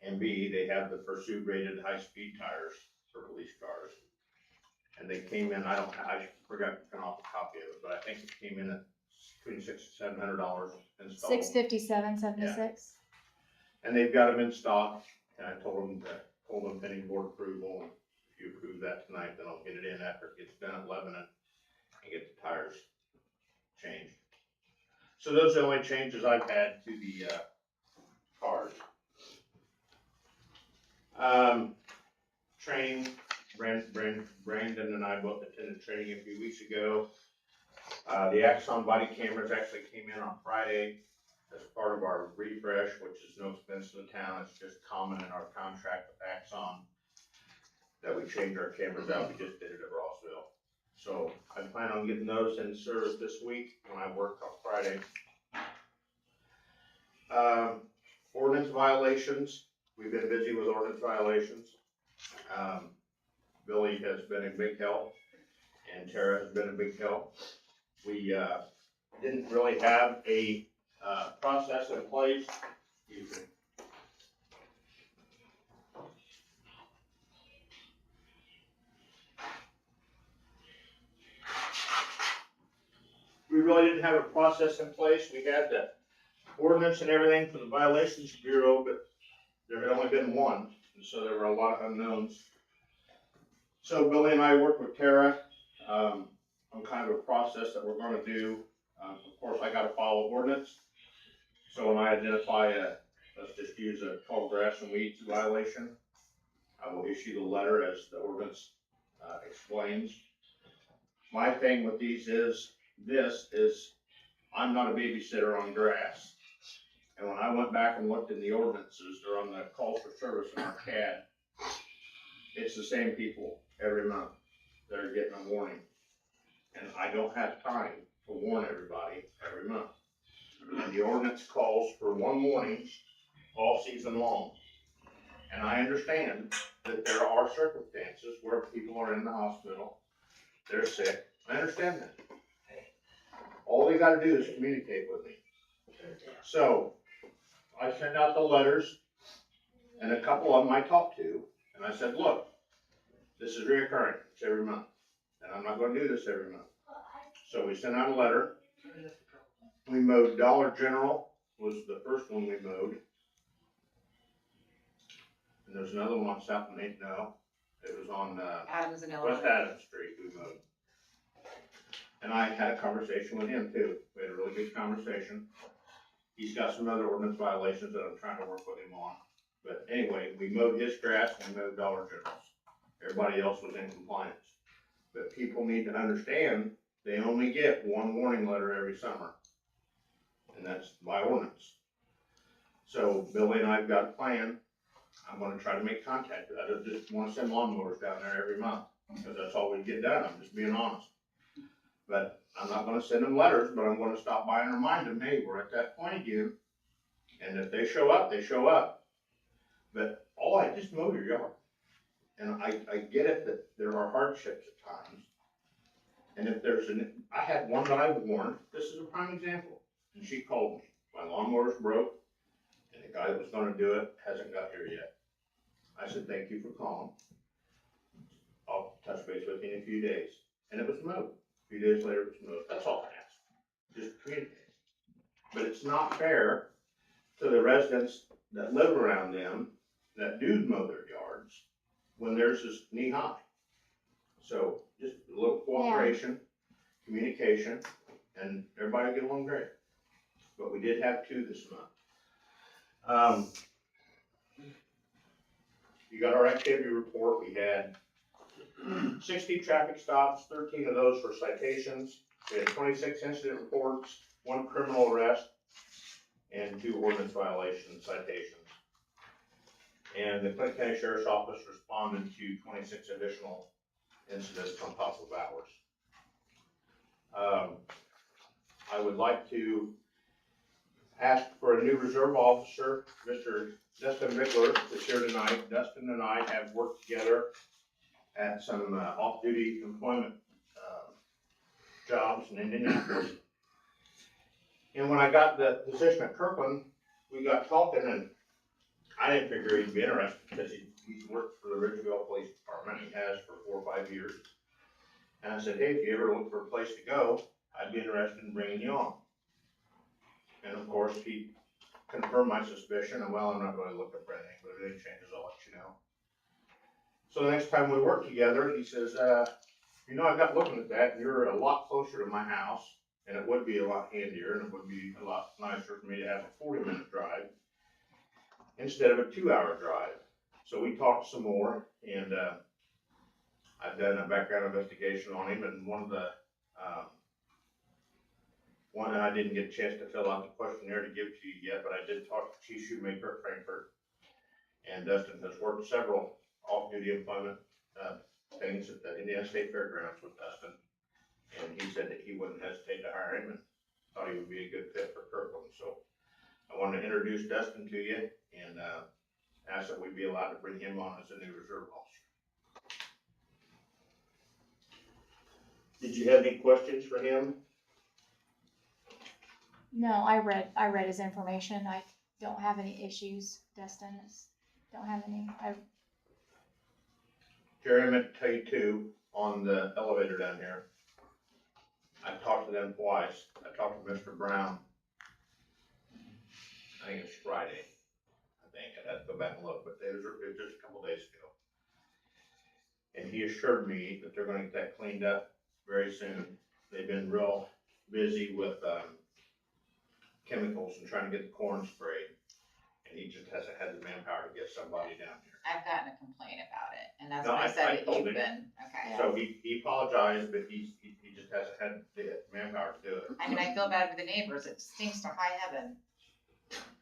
and B, they have the Pursuit rated high-speed tires for police cars. And they came in, I forgot to print off a copy of it, but I think it came in at between $600 and $700 installed. 657.76. And they've got them in stock, and I told them pending board approval, and if you approve that tonight, then I'll get it in after it gets done at Lebanon and get the tires changed. So those are the only changes I've had to the, cars. Training, Brandon and I both attended training a few weeks ago. The Axon body cameras actually came in on Friday as part of our refresh, which is no expense to the town. It's just common in our contract with Axon that we change our cameras out. We just did it at Rossville. So I plan on getting those in service this week when I work on Friday. Ordinance violations. We've been busy with ordinance violations. Billy has been a big help, and Tara has been a big help. We didn't really have a process in place. Excuse me. We really didn't have a process in place. We had the ordinance and everything for the violations bureau, but there had only been one, and so there were a lot of unknowns. So Billy and I worked with Tara on kind of a process that we're going to do. Of course, I got to follow ordinance. So when I identify let's just use a tall grass and weeds violation, I will issue the letter as the ordinance explains. My thing with these is, I'm not a babysitter on grass. And when I went back and looked in the ordinances, or on the calls for service in our CAD, it's the same people every month that are getting a warning. And I don't have time to warn everybody every month. And the ordinance calls for one warning all season long. And I understand that there are circumstances where people are in the hospital, they're sick. I understand that. All they gotta do is communicate with me. So I sent out the letters, and a couple of them I talked to, and I said, look, this is reoccurring, it's every month, and I'm not gonna do this every month. So we sent out a letter. We mowed Dollar General, was the first one we mowed. And there's another one on South Main, no, it was on, Adams and West Illinois. Adams Street we mowed. And I had a conversation with him too. We had a really good conversation. He's got some other ordinance violations that I'm trying to work with him on. But anyway, we mowed his grass and we mowed Dollar General's. Everybody else was in compliance. But people need to understand, they only get one warning letter every summer. And that's by ordinance. So Billy and I've got a plan. I'm gonna try to make contact. I don't just wanna send lawnmowers down there every month, because that's all we get done. I'm just being honest. But I'm not gonna send them letters, but I'm gonna stop by and remind them, hey, we're at that point again. And if they show up, they show up. But I just mow your yard. And I get it that there are hardships at times. And if I had one that I warned, this is a prime example. And she called me, my lawnmower's broke, guy that was gonna do it hasn't got here yet. I said, thank you for calling. I'll touch base with you in a few days. And it was moved. A few days later, it was moved. That's all I asked. Just communicate. But it's not fair to the residents that live around them that do mow their yards when theirs is knee high. So just a little cooperation, communication, and everybody get along great. But we did have 2 this month. You got our activity report. We had 60 traffic stops, 13 of those for citations. We had 26 incident reports, 1 criminal arrest, and 2 ordinance violation citations. And the Clinton County Sheriff's Office responded to 26 additional incidents on top of ours. I would like to ask for a new reserve officer, Mr. Dustin Mickler, that's here tonight. Dustin and I have worked together at some off-duty employment jobs in Indianapolis. And when I got the position at Kirklin, we got talking, and I didn't figure he'd be interested because he's worked for the Ridgeville Police Department. He has for 4 or 5 years. And I said, hey, if you ever look for a place to go, I'd be interested in bringing you on. And of course, he confirmed my suspicion, and well, I'm not really looking for anything, but if anything changes, I'll let you know. So the next time we work together, he says, you know, I got looking at that, and you're a lot closer to my house, and it would be a lot handier, and it would be a lot nicer for me to have a 40-minute drive instead of a 2-hour drive. So we talked some more, and I've done a background investigation on him, and one I didn't get a chance to fill out the questionnaire to give to you yet, but I did talk to Chief Shoemaker at Frankfurt, and Dustin has worked several off-duty employment things at the Indiana State Fairgrounds with Dustin, and he said that he wouldn't hesitate to hire him and thought he would be a good fit for Kirkland. So I wanted to introduce Dustin to you and ask that we be allowed to bring him on as a new reserve officer. Did you have any questions for him? No, I read his information. I don't have any issues, Dustin. Don't have any. Jerry, I meant to tell you too, on the elevator down here, I talked to them twice. I talked to Mr. Brown. I think it's Friday. I'd have to go back and look, but it was just a couple days ago. And he assured me that they're gonna get that cleaned up very soon. They've been real busy with, chemicals and trying to get the corn sprayed. And he just hasn't had the manpower to get somebody down here. I've gotten a complaint about it, and that's No, what I said that told you've him. been, okay. So he apologized, but he just hasn't had the manpower to do it. I mean, I feel bad for the neighbors, it stinks to high heaven.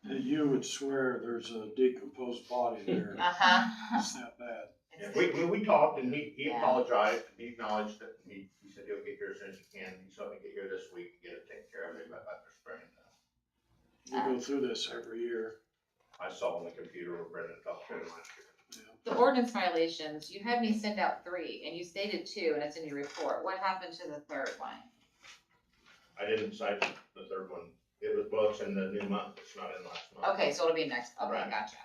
You would swear there's a decomposed body there. Uh-huh. It's that bad. Yeah, we talked and he Yeah. apologized and he acknowledged it and he said he'll get here as soon as he can. He's hoping to get here this week to get it taken care of, maybe about their spraying done. We go through this every year. I saw on the computer where Brendan talked to him last year. The ordinance violations, you had me send out 3, and you stated 2, and it's in your report. What happened to the 3rd one? I didn't cite the 3rd one. It was, well, it's in the new month. It's not in last month. Okay, so it'll be next, okay, Right. gotcha.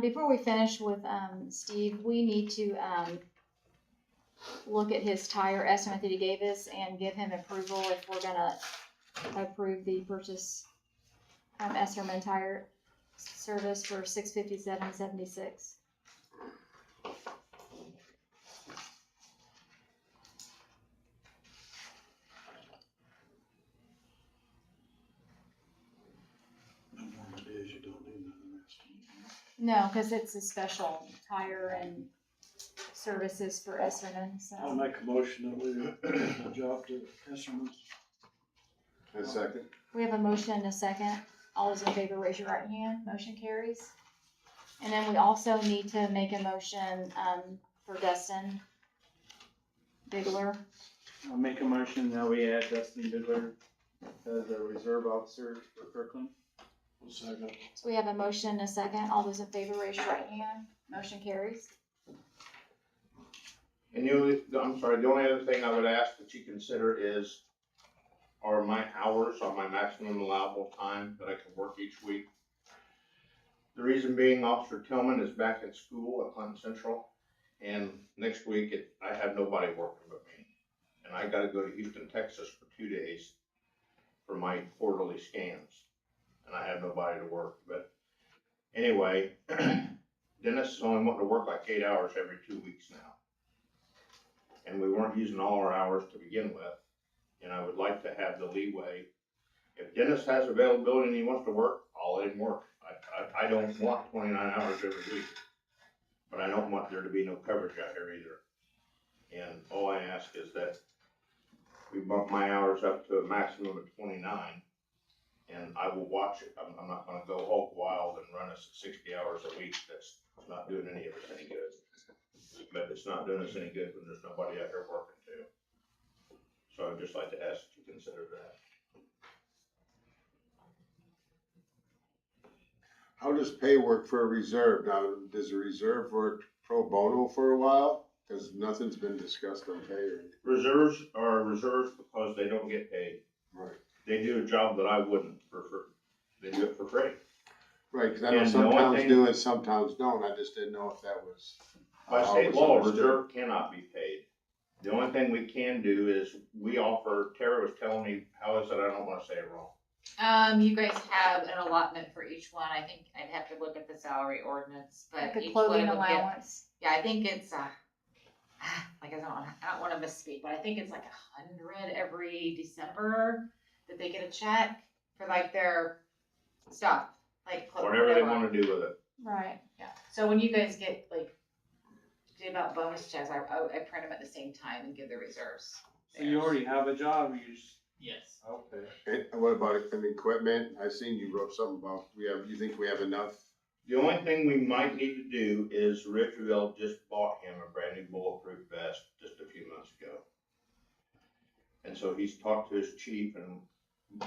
Before we finish with Steve, we need to look at his tire estimate that he gave us and give him approval if we're gonna approve the purchase Esserman Tire Service for $657.76. No more days, you don't need another estimate. No, because it's a special tire and services for Esserman, so. I'll make a motion that we the job to Esserman. A second. We have a motion and a second. All those in favor, raise your right hand. Motion carries. And then we also need to make a motion, for Dustin Bigler. I'll make a motion that we add Dustin Bidler as a reserve officer for Kirkland. One second. So we have a motion and a second. All those in favor, raise your right hand. Motion carries. And the only other thing I would ask that you consider is, are my hours on my maximum allowable time that I can work each week? The reason being, Officer Tillman is back in school at Clinton Central, and next week I have nobody working with me. And I gotta go to Houston, Texas for 2 days for my quarterly scans, and I have nobody to work. But anyway, Dennis is only wanting to work like 8 hours every 2 weeks now. And we weren't using all our hours to begin with, and I would like to have the leeway. If Dennis has availability and he wants to work, I'll let him work. I don't want 29 hours every week, but I don't want there to be no coverage out here either. And all I ask is that we bump my hours up to a maximum of 29, and I will watch it. I'm not gonna go hog wild and run us 60 hours a week. That's not doing any of us any good. But it's not doing us any good when there's nobody out here working too. So I'd just like to ask that you consider that. How does pay work for a reserve? Now, does a reserve work pro bono for a while? Cause nothing's been discussed on pay or anything. Reserves are reserves because they don't get paid. Right. They do a job that I wouldn't they do it for free. Right, cause I know And some the only towns thing- do it, some towns don't. I just didn't know if that was. By how state it was law, understood. reserve cannot be paid. The only thing we can do is we offer, Tara was telling me, how is it, I don't wanna say it wrong. You guys have an allotment for each one. I think I'd have to look at the salary ordinance, but Like a each one clothing of them get, allowance. yeah, I think it's, like I don't wanna misspeak, but I think it's like 100 every December that they get a check for like their stuff, like Whatever they wanna do with it. Right. Yeah, so when you guys get like, do about bonus checks, I print them at the same time and give the reserves. So you already have a job, you just. Yes. Okay. And what about equipment? I seen you wrote something about, you think we have enough? The only thing we might need to do is Richardville just bought him a brand new bulletproof vest just a few months ago. And so he's talked to his chief, and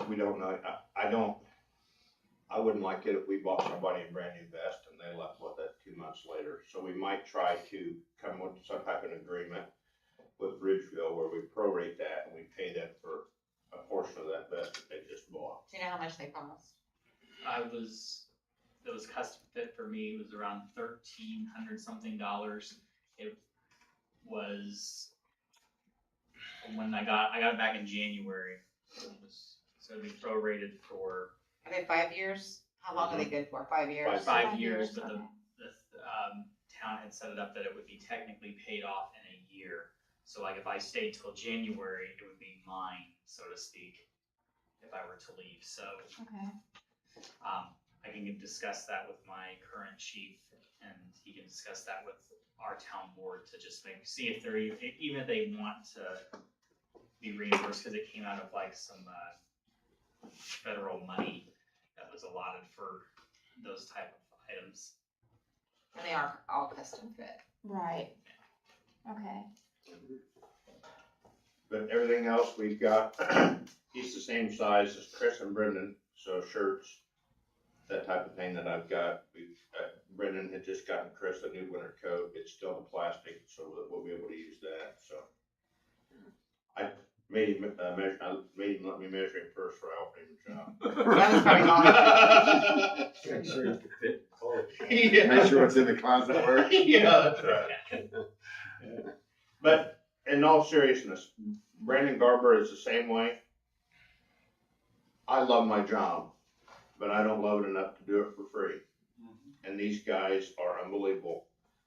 we don't know, I wouldn't like it if we bought somebody a brand new vest and they left with it 2 months later. So we might try to come with some type of agreement with Ridgeville where we prorate that and we pay them for a portion of that vest that they just bought. Do you know how much they cost? It was custom fit for me. It was around $1,300 something. It was when I got it back in January. So they prorated for Are they 5 years? How long are they good for? 5 years? 5 years, but okay. the town had set it up that it would be technically paid off in a year. So like if I stayed till January, it would be mine, so to speak, if I were to leave. So Okay. I can discuss that with my current chief, and he can discuss that with our town board to just see if they're even if they want to be reimbursed, because it came out of like some federal money that was allotted for those type of items. And they are all custom fit. Right. Okay. But everything else we've got, he's the same size as Chris and Brendan, so shirts, that type of thing that I've got. Brendan had just gotten Chris a new winter coat. It's still the plastic, so that we'll be able to use that, so. I made him let me measure him first for helping him job. That was probably hard. Make sure you can fit the color. Make sure what's in the closet works. Yeah, that's right. But in all seriousness, Brandon Garber is the same way. I love my job, but I don't love it enough to do it for free. And these guys are unbelievable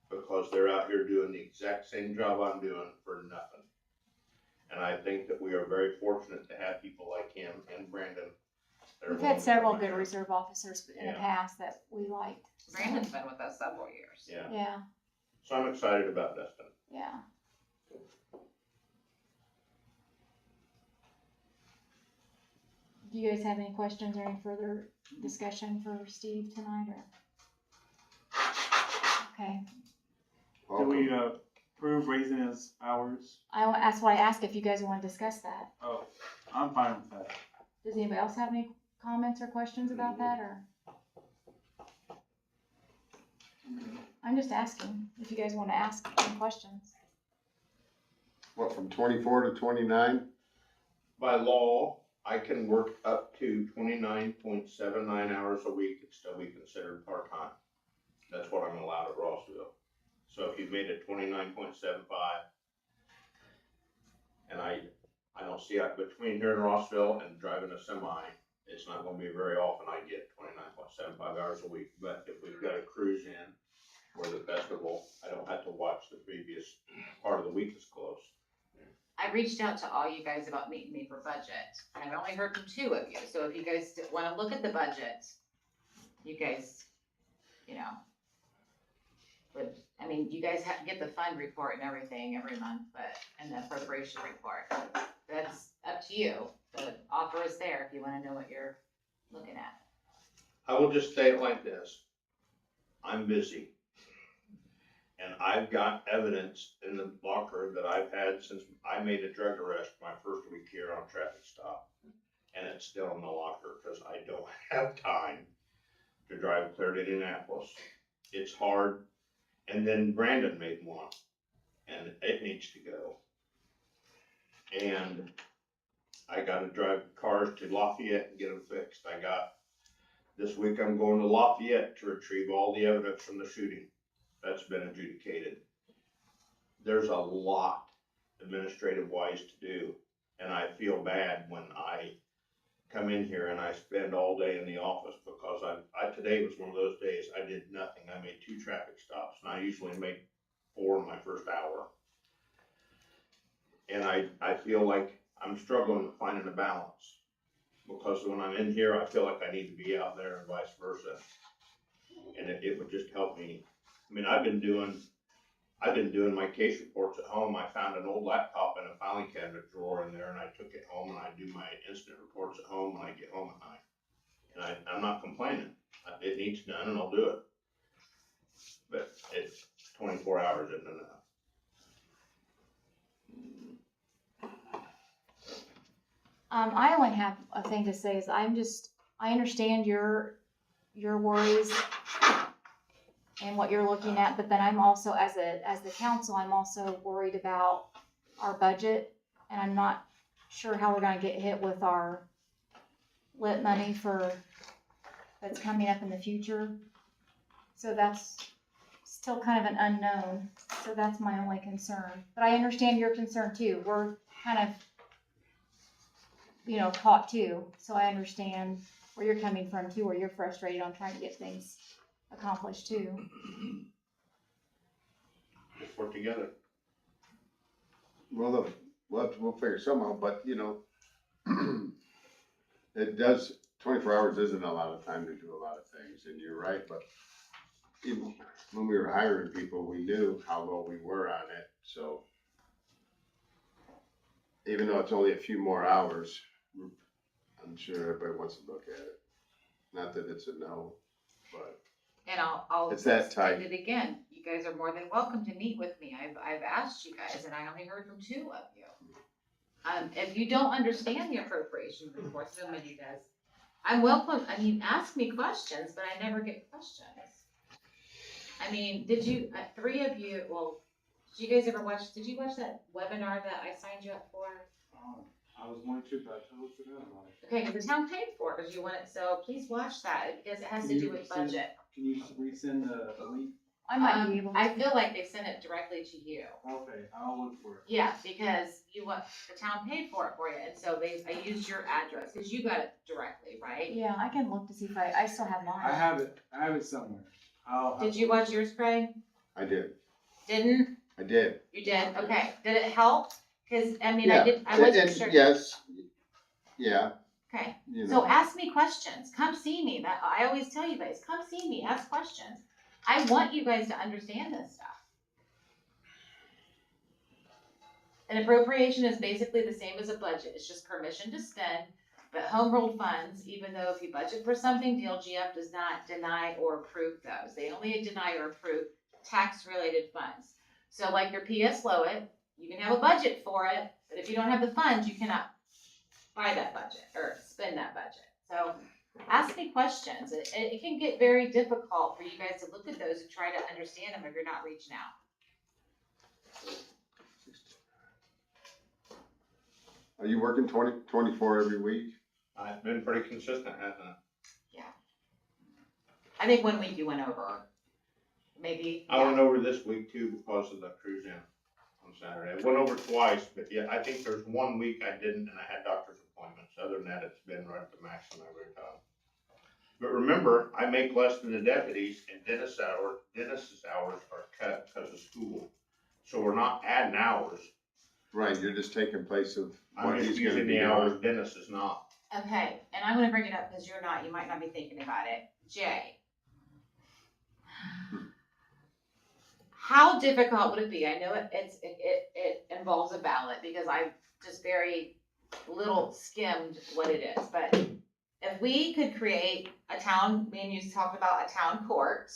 because they're out here doing the exact same job I'm doing for nothing. And I think that we are very fortunate to have people like him and Brandon. that are We've willing had to several come out good here. reserve officers in the Yeah. past that we liked. So, Brandon's been with us several years. Yeah, Yeah, so I'm excited about Dustin. yeah. Do you guys have any questions or any further discussion for Steve tonight, or? Okay, Did we approve raising his hours? that's why I asked if you guys want to discuss that. Oh, I'm fine with that. Does anybody else have any comments or questions about that, or? I'm just asking if you guys want to ask any questions. What, from 24 to 29? By law, I can work up to 29.79 hours a week and still be considered part-time. That's what I'm allowed at Rossville. So if you made it 29.75, and I don't see it between here and Rossville and driving a semi, it's not gonna be very often I get 29.75 hours a week. But if we've got a cruise in or the festival, I don't have to watch the previous part of the week is close. I reached out to all you guys about meeting me for budget, and I've only heard from 2 of you, so if you guys wanna look at the budget, you guys, you know. But, I mean, you guys have to get the fund report and everything every month, but, and the appropriation report, that's up to you. The offer is there if you wanna know what you're looking at. I will just say it like this. I'm busy. And I've got evidence in the locker that I've had since I made a drug arrest my first week here on a traffic stop. And it's still in the locker because I don't have time to drive clear to Indianapolis. It's hard. And then Brandon made one and it needs to go. And I gotta drive cars to Lafayette and get them fixed. This week I'm going to Lafayette to retrieve all the evidence from the shooting that's been adjudicated. There's a lot administrative wise to do, and I feel bad when I come in here and I spend all day in the office because today was one of those days I did nothing. I made 2 traffic stops, and I usually make 4 in my first hour. And I feel like I'm struggling with finding a balance. Because when I'm in here, I feel like I need to be out there and vice versa. And it would just help me. I mean, I've been doing my case reports at home. I found an old laptop in a filing cabinet drawer in there and I took it home and I do my incident reports at home when I get home at night. And I'm not complaining. It needs done and I'll do it. But it's 24 hours isn't enough. I only have a thing to say is I understand your worries and what you're looking at, but then I'm also, as the council, I'm also worried about our budget, and I'm not sure how we're gonna get hit with our lit money that's coming up in the future. So that's still kind of an unknown, so that's my only concern. But I understand your concern too. We're kind of, caught too, so I understand where you're coming from too, where you're frustrated on trying to get things accomplished too. Just work together. Well, we'll figure some out, but it does, 24 hours isn't a lot of time to do a lot of things, and you're right, but even when we were hiring people, we knew how low we were on it, so even though it's only a few more hours, I'm sure everybody wants to look at it. Not that it's a no, but And I'll it's that extend tight. it again. You guys are more than welcome to meet with me. I've asked you guys and I only heard from 2 of you. If you don't understand the appropriation reports, nobody does. I'm welcome, ask me questions, but I never get questions. Did you, 3 of you, did you guys ever did you watch that webinar that I signed you up for? I was going to, but I totally forgot about it. Okay, because the town paid for it, because you want it, so please watch that, because it has to Can do you with send- budget. Can you resend the link? I might be able to. I feel like they sent it directly to you. Okay, I'll look for it. Yeah, because the town paid for it for you, and so I used your address, because you got it directly, right? Yeah, I can look to see if I still have mine. I have it somewhere. Did you watch yours, Craig? I did. Didn't? I did. You did, okay. Did it help? Because, I Yeah, wasn't and sure. yes, yeah, Okay, you so know. ask me questions. Come see me. That I always tell you guys, come see me, ask questions. I want you guys to understand this stuff. An appropriation is basically the same as a budget. It's just permission to spend, but home ruled funds, even though if you budget for something, DLGF does not deny or approve those. They only deny or approve tax-related funds. So like your PS Lowit, you can have a budget for it, but if you don't have the funds, you cannot buy that budget or spend that budget. So ask me questions. It can get very difficult for you guys to look at those and try to understand them if you're not reaching out. Are you working 24 every week? It's been pretty consistent, hasn't it? I think 1 week you went over, maybe. I went over this week too because of the cruise in on Saturday. I went over twice, but yeah, I think there's 1 week I didn't and I had doctor's appointments. Other than that, it's been right at the maximum every time. But remember, I make less than the deputies and dentist's hours are cut because of school. So we're not adding hours. Right, you're just taking place of I'm what just he's gonna using be the hours, doing. dentist is not. Okay, and I'm gonna bring it up because you might not be thinking about it. Jay. How difficult would it be? I know it involves a ballot because I've just very little skimmed what it is, but if we could create a town, me and you talked about a town court,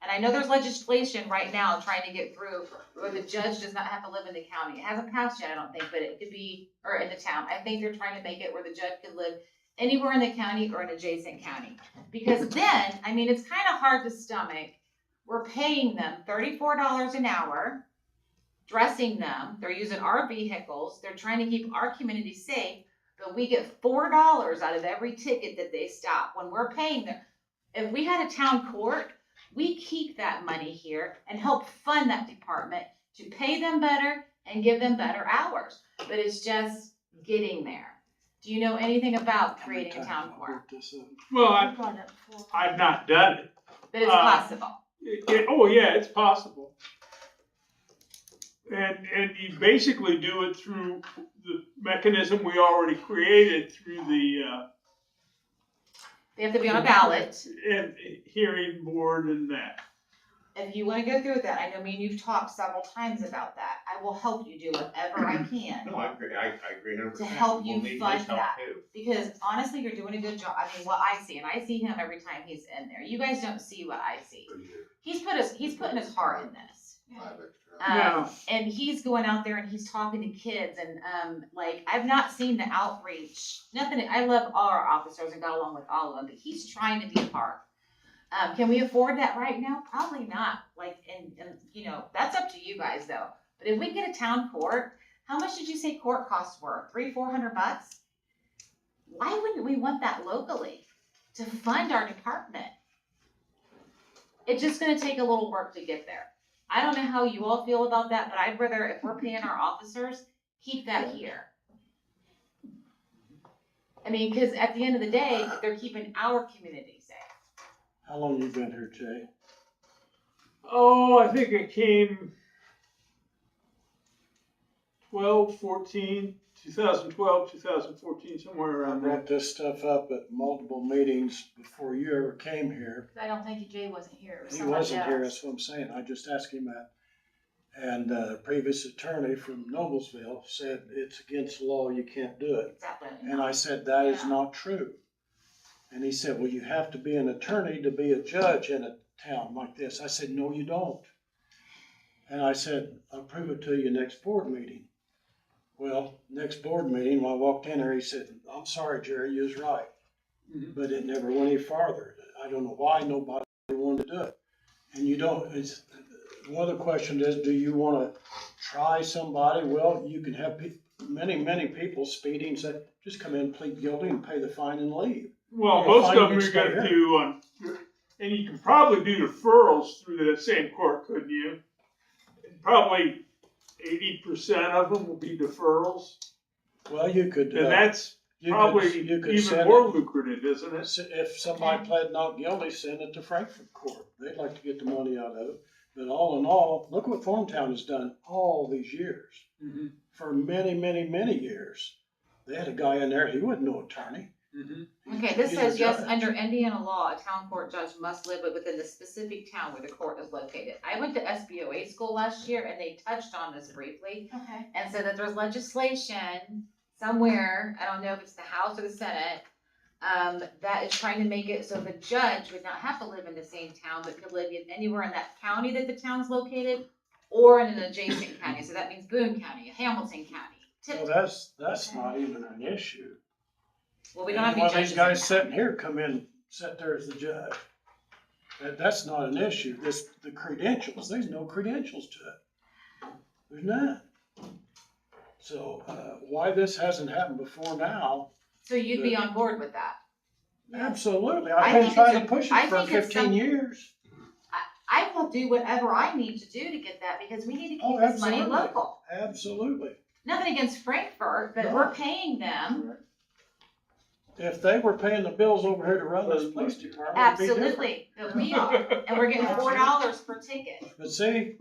and I know there's legislation right now trying to get through where the judge does not have to live in the county. It hasn't passed yet, I don't think, but it could be, or in the town. I think they're trying to make it where the judge could live anywhere in the county or an adjacent county. Because then, I mean, it's kind of hard to stomach. We're paying them $34 an hour, dressing them. They're using our vehicles. They're trying to keep our community safe, but we get $4 out of every ticket that they stop when we're paying them. If we had a town court, we keep that money here and help fund that department to pay them better and give them better hours. But it's just getting there. Do you know anything about creating a town court? Well, I've not done it. But it's possible. Oh, yeah, it's possible. And you basically do it through the mechanism we already created through the, They have to be on a ballot. and hearing board and that. If you want to go through with that, I know me and you've talked several times about that. I will help you do whatever I can No, I agree. I agree 100%. to help you We'll need fund his help that. too. Because honestly, you're doing a good job. I mean, what I see, and I see him every time he's in there. You guys don't see what I see. He's putting his heart in this. Yeah. And he's going out there and he's talking to kids and like I've not seen the outreach. Nothing. I love all our officers and got along with all of them, but he's trying to be a part. Can we afford that right now? Probably not. Like, and you know, that's up to you guys though. But if we get a town court, how much did you say court costs were? $300-400? Why wouldn't we want that locally to fund our department? It's just gonna take a little work to get there. I don't know how you all feel about that, but I'd rather, if we're paying our officers, keep that here. I mean, cause at the end of the day, they're keeping our community safe. How long you been here, Jay? Oh, I think it came 2012, 2014, somewhere I around there. brought this stuff up at multiple meetings before you ever came here. I don't think Jay wasn't here. It was He somebody wasn't here, else. that's what I'm saying. I just asked him that. And the previous attorney from Noblesville said it's against the law, you can't do it. Exactly. And I said, that is Yeah. not true. And he said, well, you have to be an attorney to be a judge in a town like this. I said, no, you don't. And I said, I'll prove it to you next board meeting. Well, next board meeting, when I walked in there, he said, I'm sorry, Jerry, you was right. Mhm. But it never went any farther. I don't know why nobody wanted to do it. And you don't, it's, one of the questions is, do you want to try somebody? Well, you can have many people speeding, say, just come in, plead guilty and pay the fine and leave. Well, Yeah, most fine, of them you are stay gonna here. do, and you can probably do deferrals through the same court, couldn't you? Probably 80% of them will be deferrals, Well, you could, and that's you probably could even send more it, lucrative, isn't it? if somebody pled not guilty, send it to Frankfurt Court. They'd like to get the money out of it. But all in all, look what Thorntown has done all these years. Mm-hmm. For many years. They had a guy in there, he wasn't no attorney. Mm-hmm. Okay, this He's a says, yes, judge. under Indiana law, a town court judge must live within the specific town where the court is located. I went to SBOA school last year and they touched on this briefly Okay. and said that there's legislation somewhere, I don't know if it's the House or the Senate, that is trying to make it so the judge would not have to live in the same town, but could live anywhere in that county that the town's located or in an adjacent county. So that means Boone County, Hamilton County. Well, that's not even an issue. Well, we don't have And any one of these judges. guys in sitting here come in, sit there as the judge. That's not an issue. The credentials, there's no credentials to it. There's none. So, why this hasn't happened before now, So you'd be on board with that? absolutely, I I've been think trying it's to push I it for think it's 15 years. I will do whatever I need to do to get that, because we need to keep Oh, this money absolutely. local. Absolutely. Nothing against Frankfurt, but No. we're paying them. If they were paying the bills over here to run this police department, it'd be different. Absolutely, but we are, and we're getting $4 per ticket. But see,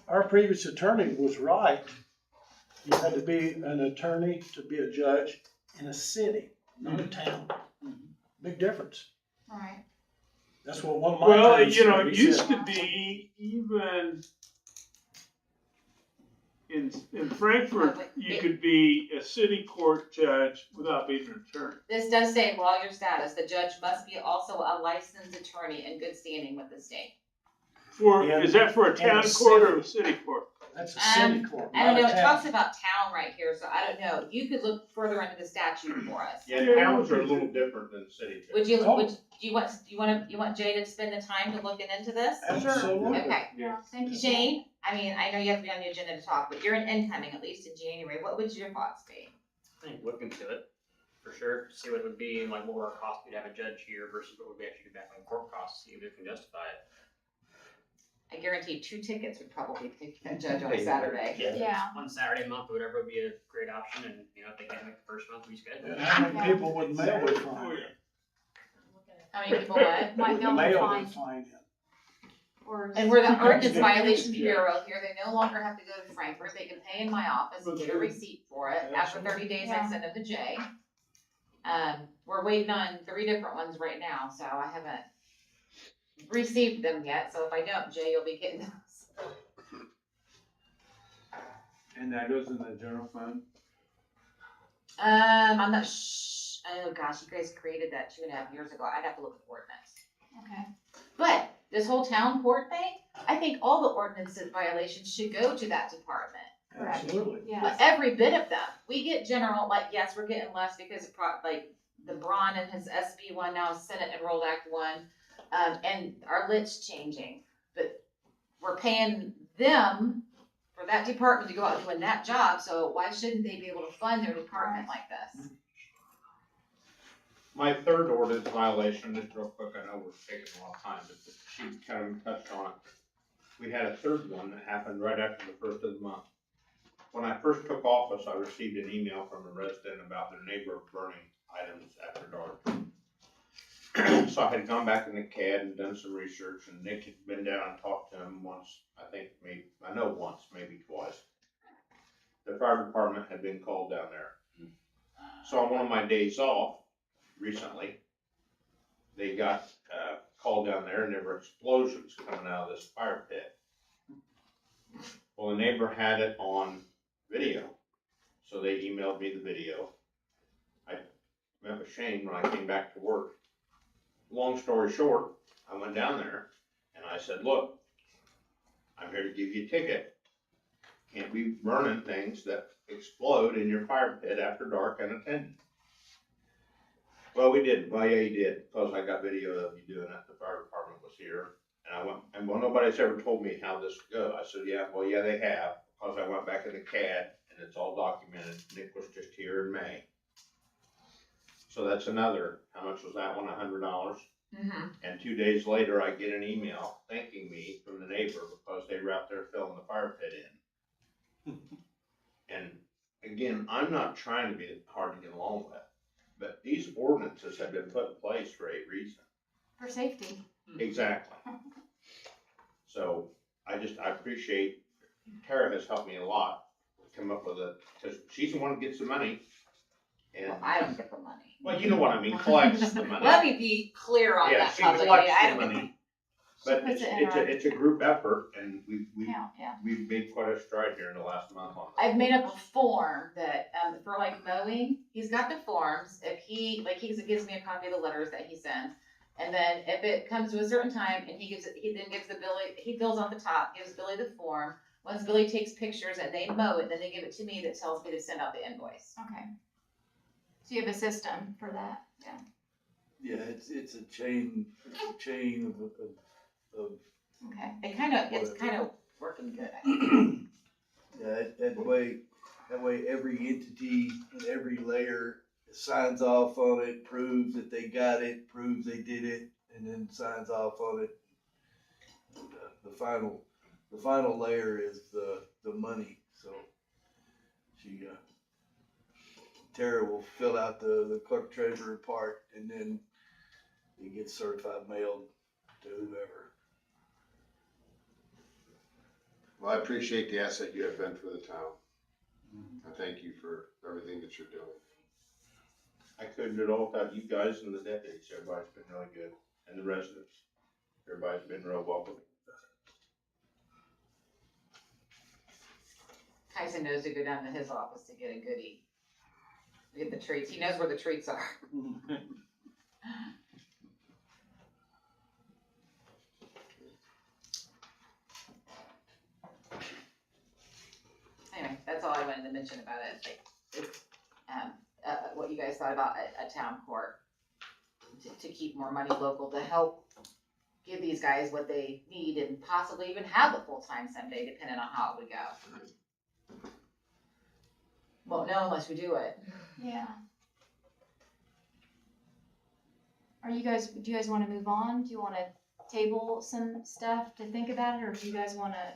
our previous attorney was right. You had to be an attorney to be a judge in a city, not a town. Big difference. Right. That's what one of my Well, attorneys you know, said. it He used said, to be even in Frankfurt, you could be a city court judge without being an attorney. This does say lawyer status, the judge must be also a licensed attorney in good standing with the state. Is that for a town court or a city court? That's a city court, I don't not know, a it town. talks about town right here, so I don't know, you could look further into the statute for us. Yeah, towns are a little different than city. Would you, Oh. you want Jay to spend the time to loooking into this? Absolutely. Okay. Yeah, thank you. Shane, I mean, I know you have to be on the agenda to talk, but you're an incoming, at least in January, what would your thoughts be? I think look into it, for sure, see what it would be, like what would our cost be to have a judge here versus what would we actually get back on court costs, see if we can justify it. I guarantee 2 tickets would probably pick a judge on a Saturday. Yeah. One Saturday a month or whatever would be a great option, and, you know, if they can't make the first month, we schedule. And how many people would mail it from? How many people what? Might be able to Mail find, would find it. or. And we're the ordinance Yeah. violation bureau here, they no longer have to go to Frankfurt, they can pay in my office and get a receipt for it, after 30 days I Yeah. send them to Jay. We're waiting on 3 different ones right now, so I haven't received them yet, so if I don't, Jay, you'll be getting those. And that goes in the general fund? I'm not oh gosh, you guys created that 2.5 years ago, I'd have to look at the ordinance. Okay. But this whole town court thing, I think all the ordinances violations should go to that department. Absolutely. Yeah. Every bit of them. We get general, like, yes, we're getting less because of like the Braun and his SB one, now Senate Enrolled Act one, and our lit's changing. But we're paying them for that department to go out doing that job, so why shouldn't they be able to fund their department like this? My third ordinance violation, just real quick, I know we're taking a lot of time, but she kind of touched on it. We had a third one that happened right after the first of the month. When I first took office, I received an email from a resident about their neighbor burning items after dark. So I had gone back in the CAD and done some research, and Nick had been down and talked to him once, maybe twice. The fire department had been called down there. So on one of my days off, recently, they got called down there and there were explosions coming out of this fire pit. Well, the neighbor had it on video, so they emailed me the video. I met with Shane when I came back to work. Long story short, I went down there and I said, look, I'm here to give you a ticket. Can't be burning things that explode in your fire pit after dark unattended. Well, we did. Well, yeah, you did, because I got video of you doing it. The fire department was here. And I went, and well, nobody's ever told me how this would go. I said, yeah, they have, because I went back in the CAD and it's all documented. Nick was just here in May. So that's another, how much was that one? $100. Mm-hmm. And 2 days later, I get an email thanking me from the neighbor because they were out there filling the fire pit in. And again, I'm not trying to be hard to get along with, but these ordinances have been put in place for a reason. For safety. Exactly. So I appreciate, Tara has helped me a lot to come up with it, because she's the one who gets the money. And, Well, I don't get the money. well, you know what I mean, collects the money. Let me be clear on Yeah, that she publicly. collects I the don't get money. She But puts it in our it's a group effort, and account, yeah. we've made quite a stride here in the last month on this. I've made up a form that, for like mowing, he's got the forms, if he gives me a copy of the letters that he sends. And then if it comes to a certain time and he then gives Billy, he fills on the top, gives Billy the form. Once Billy takes pictures and they mow it, then they give it to me that tells me to send out the invoice. Okay. So you have a system for that, yeah. Yeah, it's a chain of Okay, it's kind of working good, I think. Yeah, that way every entity and every layer signs off on it, proves that they got it, proves they did it, and then signs off on it. And, the final layer is the money, so Tara will fill out the clerk treasurer part, and then it gets certified mailed to whoever. Well, I appreciate the asset you have been for the town. I thank you for everything that you're doing. I couldn't do it all without you guys and the deputies. Everybody's been really good, and the residents. Everybody's been real welcoming. Tyson knows to go down to his office to get a goodie. Get the treats. He knows where the treats are. Anyway, that's all I wanted to mention about it. Like, it's, what you guys thought about a town court to keep more money local to help give these guys what they need and possibly even have a full time someday, depending on how it would go. Well, no, unless we do it. Yeah. Do you guys wanna move on? Do you wanna table some stuff to think about it, or do you guys wanna,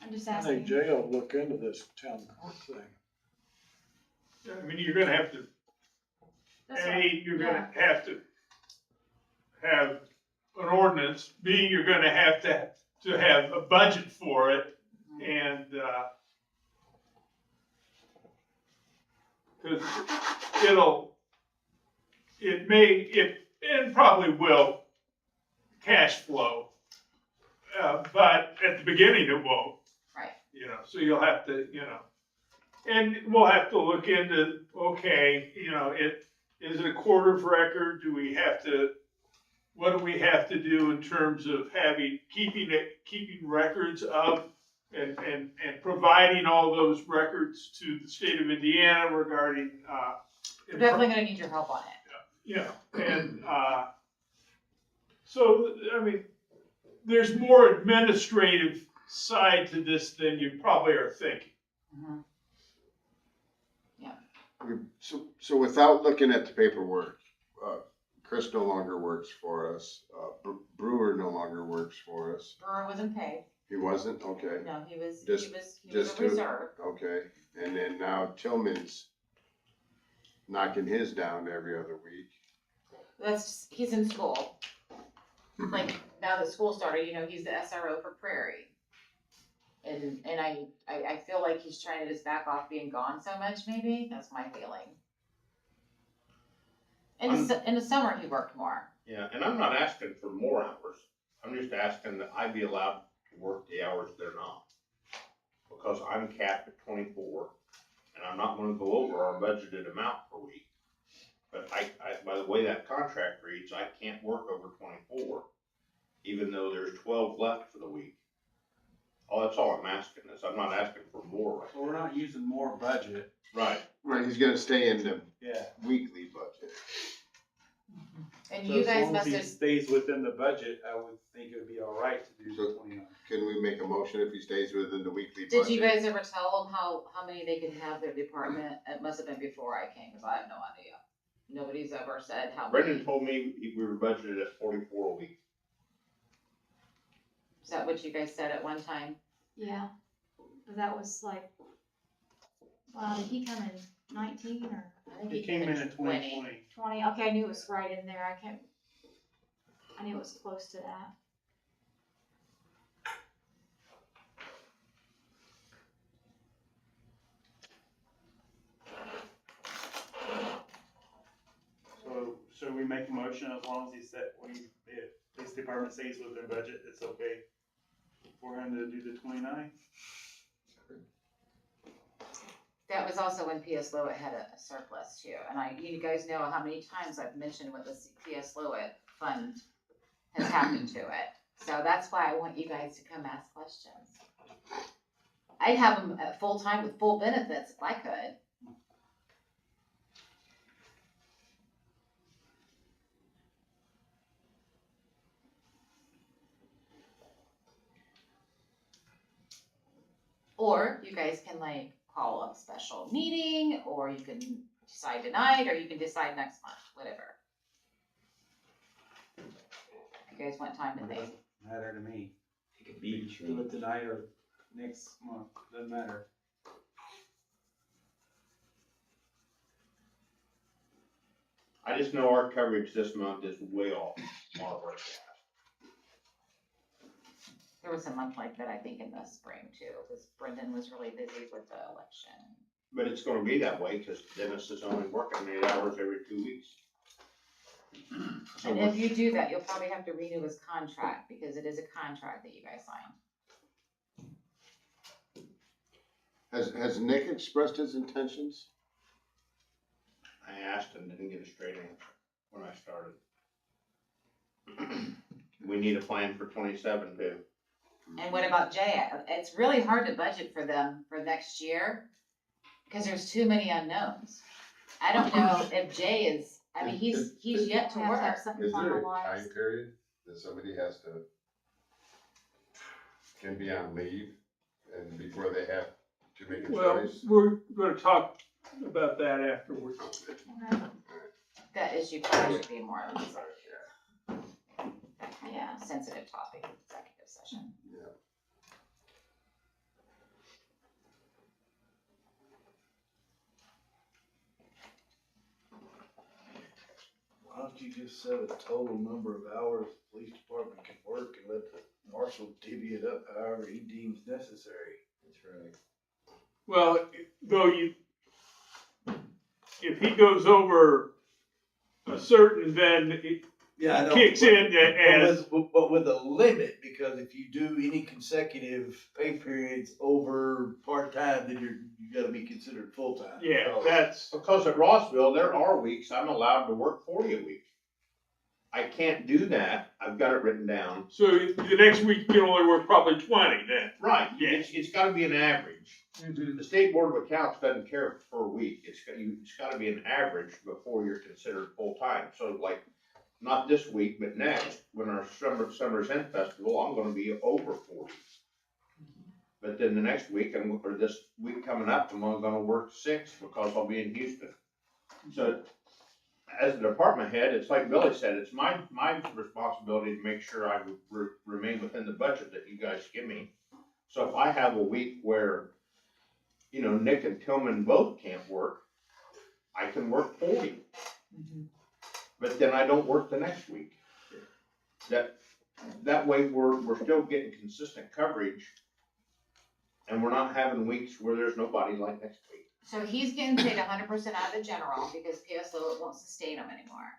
I'm just I think asking. Jay will look into this town court thing. I mean, you're gonna have to, That's A, right. you're gonna have to have an ordinance, B, you're gonna have to have a budget for it, and, cause it probably will cash flow, but at the beginning it won't. Right. You know, so you'll have to, and we'll have to look into, okay, is it a court of record? What do we have to do in terms of keeping records of and providing all those records to the state of Indiana regarding, We're definitely gonna need your help on it. So, I mean, there's more administrative side to this than you probably are thinking. Mhm. So without looking at the paperwork, Chris no longer works for us. Brewer no longer works for us. Brewer wasn't paid. He wasn't? Okay, No, he was Just- a just to- reserve. okay. And then now Tillman's knocking his down every other week. He's in school. Like, now that school started, he's the SRO for Prairie. And I feel like he's trying to just back off being gone so much, maybe, that's my feeling. In the summer, he worked more. Yeah, and I'm not asking for more hours. I'm just asking that I be allowed to work the hours they're not. Because I'm capped at 24, and I'm not gonna go over our budgeted amount per week. But by the way that contract reads, I can't work over 24, even though there's 12 left for the week. Oh, that's all I'm asking is, I'm not asking for more right So we're not using more budget. Right. Right, he's gonna stay in the Yeah. weekly budget. And So you as guys long as must he have, stays within the budget, I would think it would be all right to do the 29. Can we make a motion if he stays within the weekly budget? did you guys ever tell them how many they can have their department? It must have been before I came, because I have no idea. Nobody's ever said how many. Brendan told me we were budgeted at 44 a week. Is that what you guys said at one time? Yeah, but that was like, wow, did he come in 19 or I think It came in at 2020. 20? Okay, I knew it was right in there, I knew it was close to that. So should we make a motion as long as the police department stays within budget, it's okay for him to do the 29? That was also when PS Lowit had a surplus too, and you guys know how many times I've mentioned what the PS Lowit fund has happened to it. So that's why I want you guys to come ask questions. I'd have them at full time with full benefits if I could. Or you guys can like call a special meeting, or you can decide tonight, or you can decide next month, whatever. If you guys want time to think. Matter to me. It could be Do it tonight or next month, doesn't matter. I just know our coverage this month is way off our forecast. There was a month like that, I think, in the spring too, because Brendan was really busy with the election. But it's gonna be that way, cause Dennis is only working 8 hours every 2 weeks. So And if you do that, you'll probably have to renew his contract, because it is a contract that you guys signed. Has Nick expressed his intentions? I asked and didn't get a straight answer when I started. We need a plan for 27 too. And what about Jay? It's really hard to budget for them for next year, because there's too many unknowns. I don't know if Jay is, I mean, he's yet to We have work. have something Is there a finalized. time period that somebody can be on leave and before they have to make a Well, choice? we're gonna talk about that afterwards. That issue probably should be more of a, yeah, sensitive topic, executive session. Yeah. Why don't you just set a total number of hours the police department can work and let the marshal divvy it up however he deems necessary? That's right. Well, though if he goes over a certain, then it Yeah, I know. kicks in as, But with a limit, because if you do any consecutive pay periods over part-time, then you gotta be considered full-time. yeah, that's, Because at Rossville, there are weeks I'm allowed to work 40 a week. I can't do that. I've got it written down. so the next week you can only work probably 20 then. Right, Yeah. it's gotta be an average. The State Board of Accounts doesn't care per week. It's gotta be an average before you're considered full-time. So like, not this week, but next, when our Summer's End Festival, I'm gonna be over 40. But then the next week, or this week coming up, I'm only gonna work 6 because I'll be in Houston. So as a department head, it's like Billy said, it's my responsibility to make sure I remain within the budget that you guys give me. So if I have a week where, you know, Nick and Tillman both can't work, I can work 40. But then I don't work the next week. That way we're still getting consistent coverage, and we're not having weeks where there's nobody like next week. So he's getting paid 100% out of the general, because PSO won't sustain him anymore.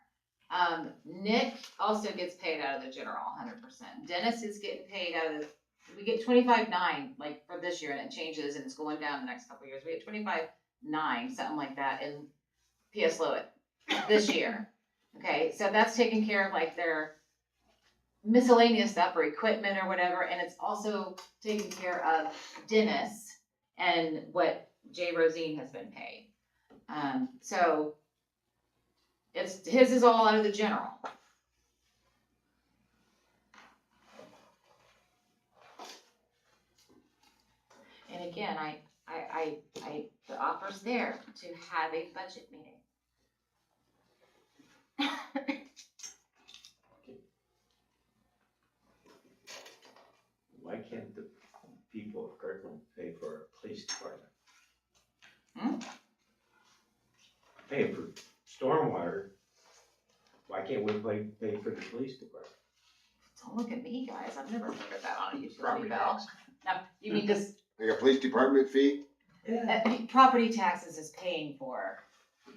Nick also gets paid out of the general 100%. Dennis is getting paid out of the, we get 25.9 like for this year, and it changes and it's going down the next couple of years. We get 25.9, something like that in PSO this year. Okay, so that's taking care of like their miscellaneous stuff or equipment or whatever, and it's also taking care of Dennis and what Jay Rosine has been paid. So his is all out of the general. And again, the offer's there to have a budget meeting. Why can't the people of Kirklin pay for our police department? Pay for stormwater. Why can't we pay for the police department? Don't look at me, guys. I've never heard of that on a utility Property bill. tax. No, you mean this, Like a police department fee? property taxes is paying for,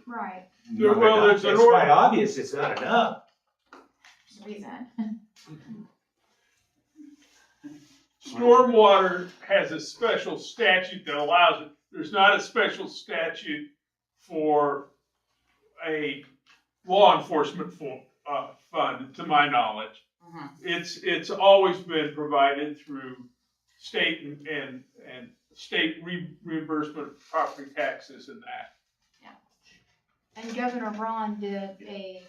Right. Yeah, well, there's an It's quite obvious it's not enough. there's a reason. Stormwater has a special statute that allows it. There's not a special statute for a law enforcement fund, to my knowledge. Mhm. It's always been provided through state and state reimbursement of property taxes and that. And Governor Braun did a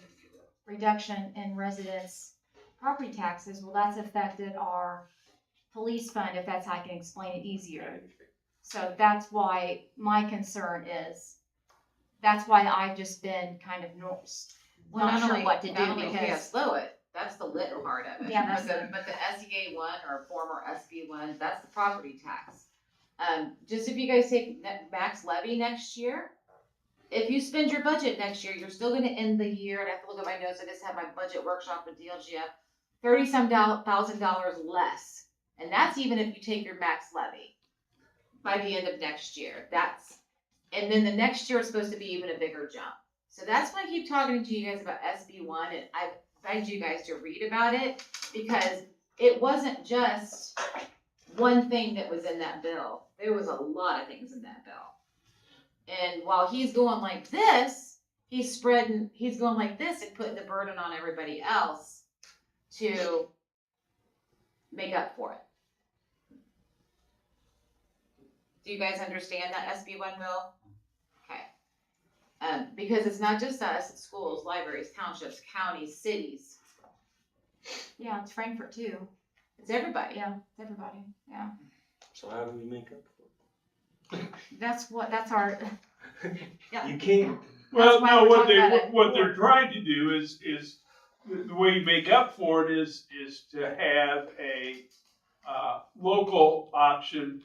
reduction in residents' property taxes. Well, that's affected our police fund, if that's how I can explain it easier. So that's why my concern is, that's why I've just been kind of Well, not sure what to not do only we because, slow it, that's the lit part of it. Yeah, that's but the SEA one or former SB one, that's the property tax. Just if you guys take max levy next year, if you spend your budget next year, you're still gonna end the year, and I have to look at my notes, I just had my budget workshop with DLGF, $30,000 less. And that's even if you take your max levy by the end of next year. And then the next year is supposed to be even a bigger jump. So that's why I keep talking to you guys about SB1, and I begged you guys to read about it, because it wasn't just one thing that was in that bill. There was a lot of things in that bill. And while he's going like this, he's going like this and putting the burden on everybody else to make up for it. Do you guys understand that SB1 bill? Okay. Because it's not just us, it's schools, libraries, townships, counties, cities. yeah, it's Frankfurt too. It's everybody. Yeah, it's everybody, yeah. So how do we make up for That's our, Yeah. it? You can't. Well, why no, we're what talking about it what they're more. trying to do is the way you make up for it is to have a, local option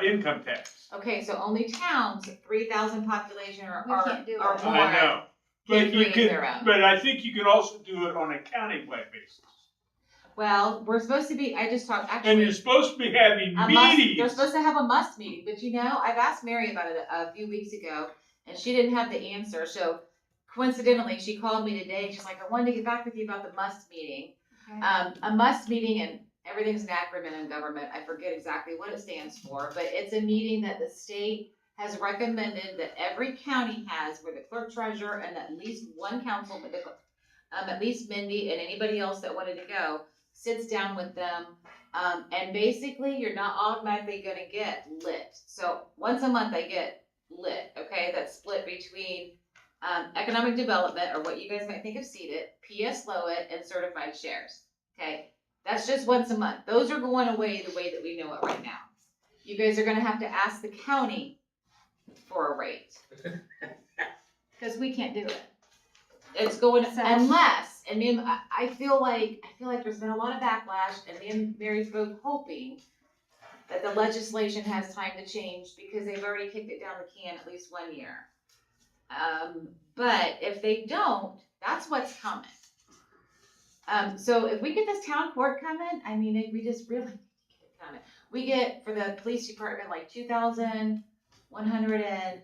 income tax. Okay, so only towns, 3,000 population or We can't do or it. more. I know, but can you create can, their own. but I think you can also do it on a countywide basis. Well, we're supposed to be, I just talked, And actually, you're supposed to be having a must, they're meetings. supposed to have a must meeting, but you know, I've asked Mary about it a few weeks ago, and she didn't have the answer, so coincidentally, she called me today, she's like, I wanted to get back with you about the must meeting. Okay. A must meeting, and everything's an acronym in government, I forget exactly what it stands for, but it's a meeting that the state has recommended that every county has, where the clerk treasurer and at least one council, at least Mindy and anybody else that wanted to go, sits down with them, and basically you're not automatically gonna get lit. So once a month I get lit, okay, that's split between economic development, or what you guys might think of seated, PS Lowit, and certified shares, okay? That's just once a month. Those are going away the way that we know it right now. You guys are gonna have to ask the county for a rate. Cause we can't do it. It's going, So- unless, and me, I feel like there's been a lot of backlash, and me and Mary's both hoping that the legislation has time to change, because they've already kicked it down the can at least 1 year. But if they don't, that's what's coming. So if we get this town court coming, I mean, if we just really get it coming. We get, for the police department, like 2,100 and,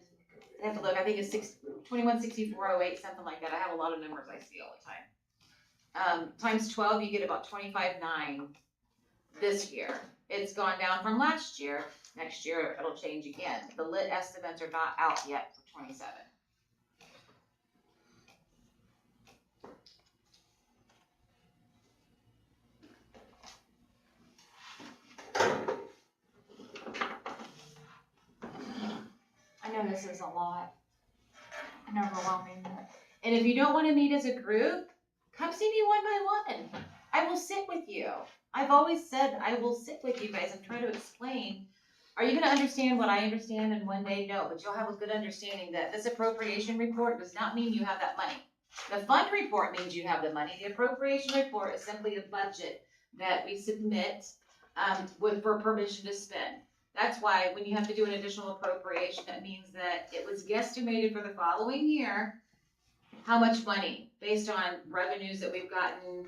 I have to look, I think it's 216408, something like that. I have a lot of numbers I see all the time. Times 12, you get about 25,900 this year. It's gone down from last year. Next year, it'll change again. The lit estimates are not out yet for 27. I know this is a lot and overwhelming. And if you don't want to meet as a group, come see me one by one. I will sit with you. I've always said I will sit with you guys and try to explain. Are you going to understand what I understand in one day? No, but you'll have a good understanding that this appropriation report does not mean you have that money. The fund report means you have the money. The appropriation report is simply a budget that we submit for permission to spend. That's why when you have to do an additional appropriation, that means that it was guesstimated for the following year, how much money, based on revenues that we've gotten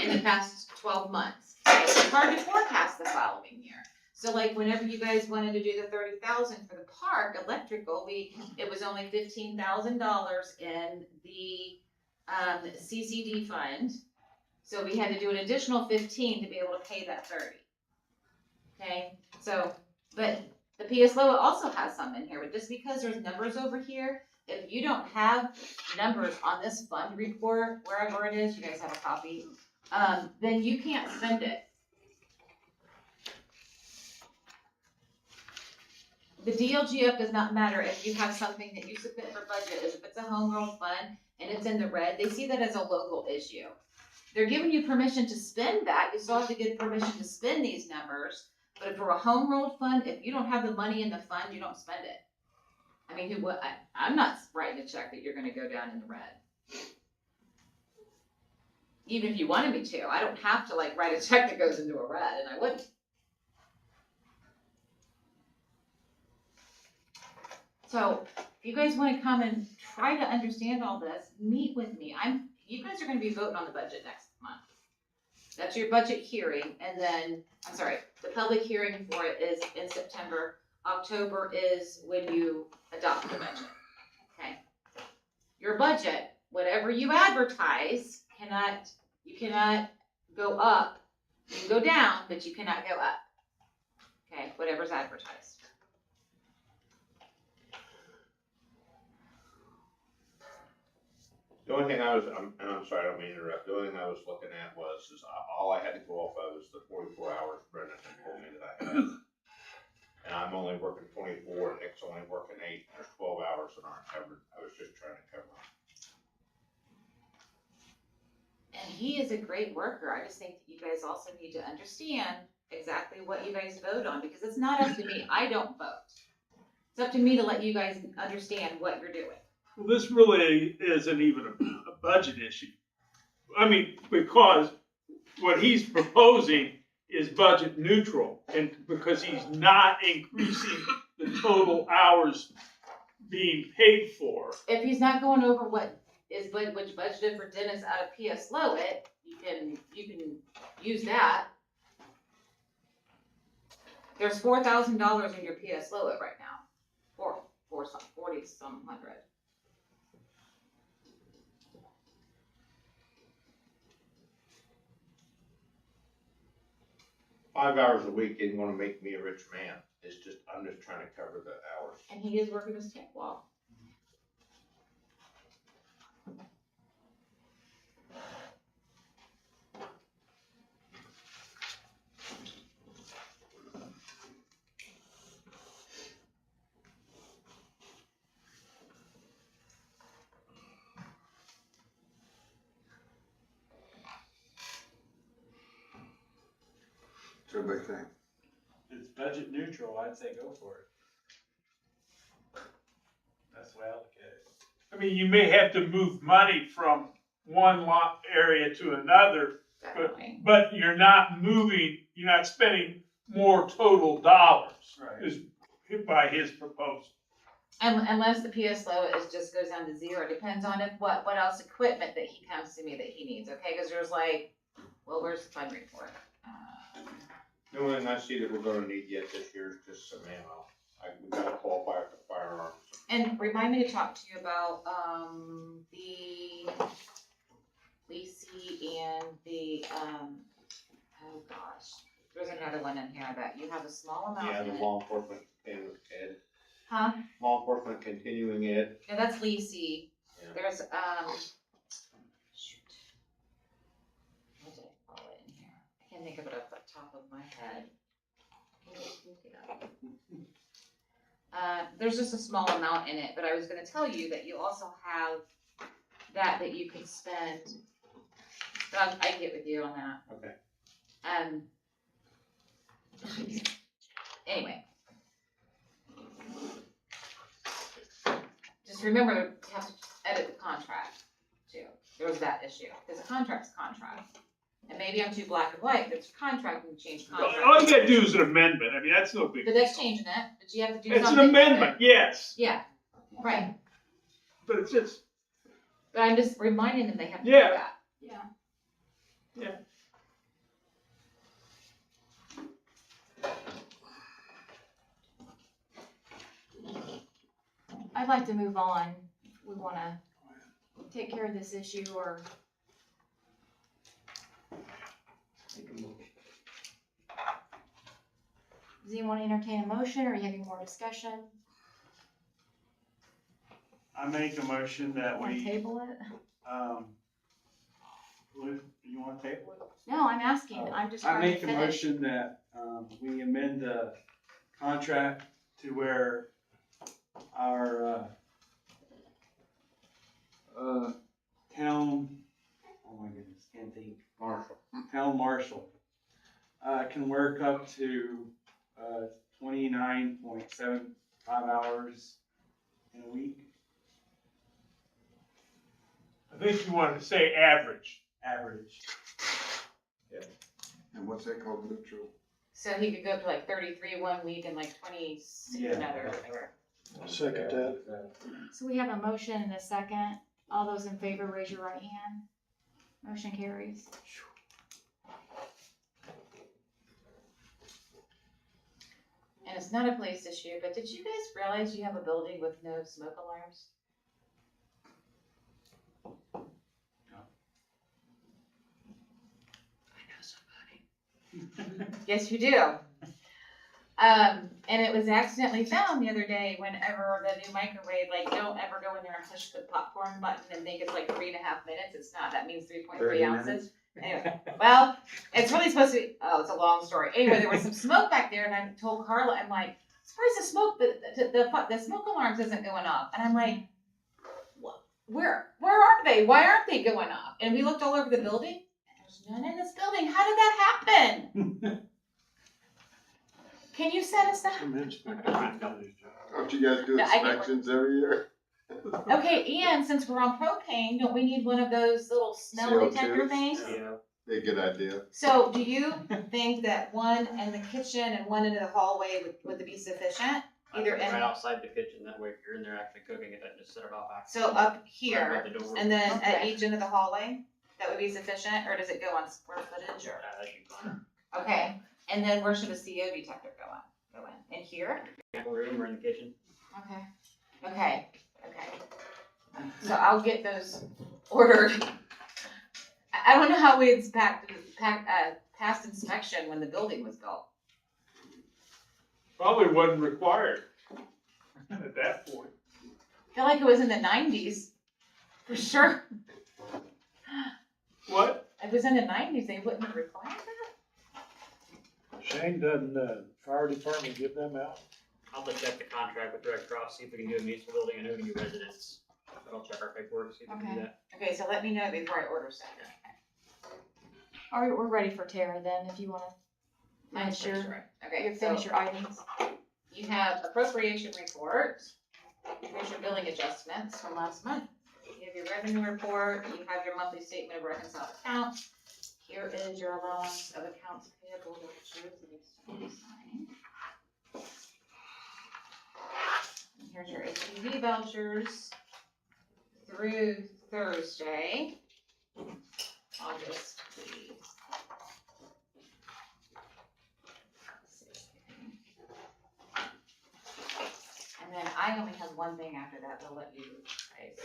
in the past 12 months. It's hard to forecast the following year. So like whenever you guys wanted to do the 30,000 for the park electrical, it was only $15,000 in the CCD fund. So we had to do an additional 15 to be able to pay that 30. Okay, so, but the PS Lowit also has some in here, but just because there's numbers over here, if you don't have numbers on this fund report, wherever it is, you guys have a copy, then you can't spend it. The DLGF does not matter if you have something that you submit for budget, if it's a homegrown fund and it's in the red, they see that as a local issue. They're giving you permission to spend that, you still have to get permission to spend these numbers, But for a home rule fund, if you don't have the money in the fund, you don't spend it. I mean, I'm not writing a check that you're gonna go down in the red. Even if you wanted me to, I don't have to like write a check that goes into a red, and I wouldn't. So if you guys wanna come and try to understand all this, meet with me. You guys are gonna be voting on the budget next month. That's your budget hearing, and then, I'm sorry, the public hearing for it is in September. October is when you adopt the budget, okay? Your budget, whatever you advertise, you cannot go up. You can go down, but you cannot go up. Okay, whatever's advertised. The only thing and I'm sorry, I don't mean to interrupt, the only thing I was looking at is all I had to go off of was the 44 hours Brendan had told me that I had. And I'm only working 24, and Nick's only working 8, and there's 12 hours that aren't covered. I was just trying to cover them. And he is a great worker. I just think that you guys also need to understand exactly what you guys vote on, because it's not up to me. I don't vote. It's up to me to let you guys understand what you're doing. Well, this really isn't even a budget issue. I mean, because what he's proposing is budget neutral, and because he's not increasing the total hours being paid for. If he's not going over what which budgeted for Dennis out of PS Lowit, you can use that. There's $4,000 in your PS Lowit right now, 40 some hundred. $5 a week isn't gonna make me a rich man. I'm just trying to cover the hours. And he is working his tail off. What's everybody think? It's budget neutral, I'd say go for it. That's the way I look at it. I mean, you may have to move money from one lot area to another, Definitely. but you're not spending more total dollars. Right. Is by his proposal. Unless the PS Lowit just goes down to 0, depends on what else equipment that he comes to me that he needs, okay? Because there's like, well, where's the funding for it? The only thing I see that we're gonna need yet this year is just some ammo. We gotta qualify for firearms. And remind me to talk to you about, the Lacey and the, oh gosh, there's another one in here, I bet. You have a small amount Yeah, in the it. law enforcement and ed. Huh? Law enforcement continuing ed. No, that's Lacey. Yeah. There's, shoot. What did I call it in here? I can't think of it off the top of my head. Can you look it up? There's just a small amount in it, but I was gonna tell you that you also have that you could spend. But I can get with you on that. Okay. Anyway. Just remember to have to edit the contract too. There was that issue, because the contract's contract. And maybe I'm too black and white, but it's a contract and change contract. All you gotta do is an amendment. I mean, that's no big But deal. that's changing it, but you have to do It's something. an with it. amendment, yes, Yeah, right. but it's just, But I'm just reminding them they have to do Yeah. that. Yeah. yeah. I'd like to move on. We wanna take care of this issue or does anyone entertain a motion or are you having more discussion? I make a motion that Want to we, table it? You wanna table it? No, I'm asking. I'm just I trying to make a finish. motion that, we amend the contract to where our, town, oh my goodness, can't think, Marshall. town marshal, can work up to 29.75 hours in a week, I think you wanted to say average. average. And what's that called, neutral? So he could go up to like 33 one week and like 26 Yeah. another, or whatever. Second that. So we have a motion and a second. All those in favor, raise your right hand. Motion carries. And it's not a police issue, but did you guys realize you have a building with no smoke alarms? Yes, you do. And it was accidentally found the other day whenever the new microwave, like, don't ever go in there and push the popcorn button and think it's like 3.5 minutes. It's not. That means 3.3 ounces. Anyway, well, it's really supposed to be, oh, it's a long story. Anyway, there was some smoke back there and I told Carla, I'm like, where's the smoke? The smoke alarms isn't going off. And I'm like, where are they? Why aren't they going off? And we looked all over the building. There's none in this building. How did that happen? Can you set us up? Don't you guys do No, I get what- inspections every year? Okay, and since we're on propane, don't we need one of those little smell CO2s? detector things? Be a good idea. So do you think that one in the kitchen and one in the hallway would be sufficient? Either Right in, outside the kitchen, that way if you're in there actually cooking it, then just set it off back. so up Right here, by the door. and then at Okay. each end of the hallway? That would be sufficient, or does it go on square footage, or? That'd be fine. Okay, and then where should a CO detector go in? In here? Apple room or in the kitchen. Okay. So I'll get those ordered. I don't know how we passed inspection when the building was built. Probably wasn't required at that point. I feel like it was in the 90s, for sure. What? If it was in the 90s, they wouldn't have required that? Shane, doesn't, fire department give them out? I'll just check the contract with Red Cross, see if we can do a municipal building. I know we can do residents. But I'll check our paperwork, see if we can do that. Okay, so let me know before I order stuff. All right, we're ready for Tara then, if you wanna Mine's finish pretty your, short. Okay, finish so your items. you have appropriation report. Here's your billing adjustments from last month. You have your revenue report, you have your monthly statement of reconciled accounts. Here is your allowance of accounts payable vouchers that needs to be signed. And here's your HPV vouchers through Thursday, August the 16th. And then I only have one thing after that, I'll let you guys.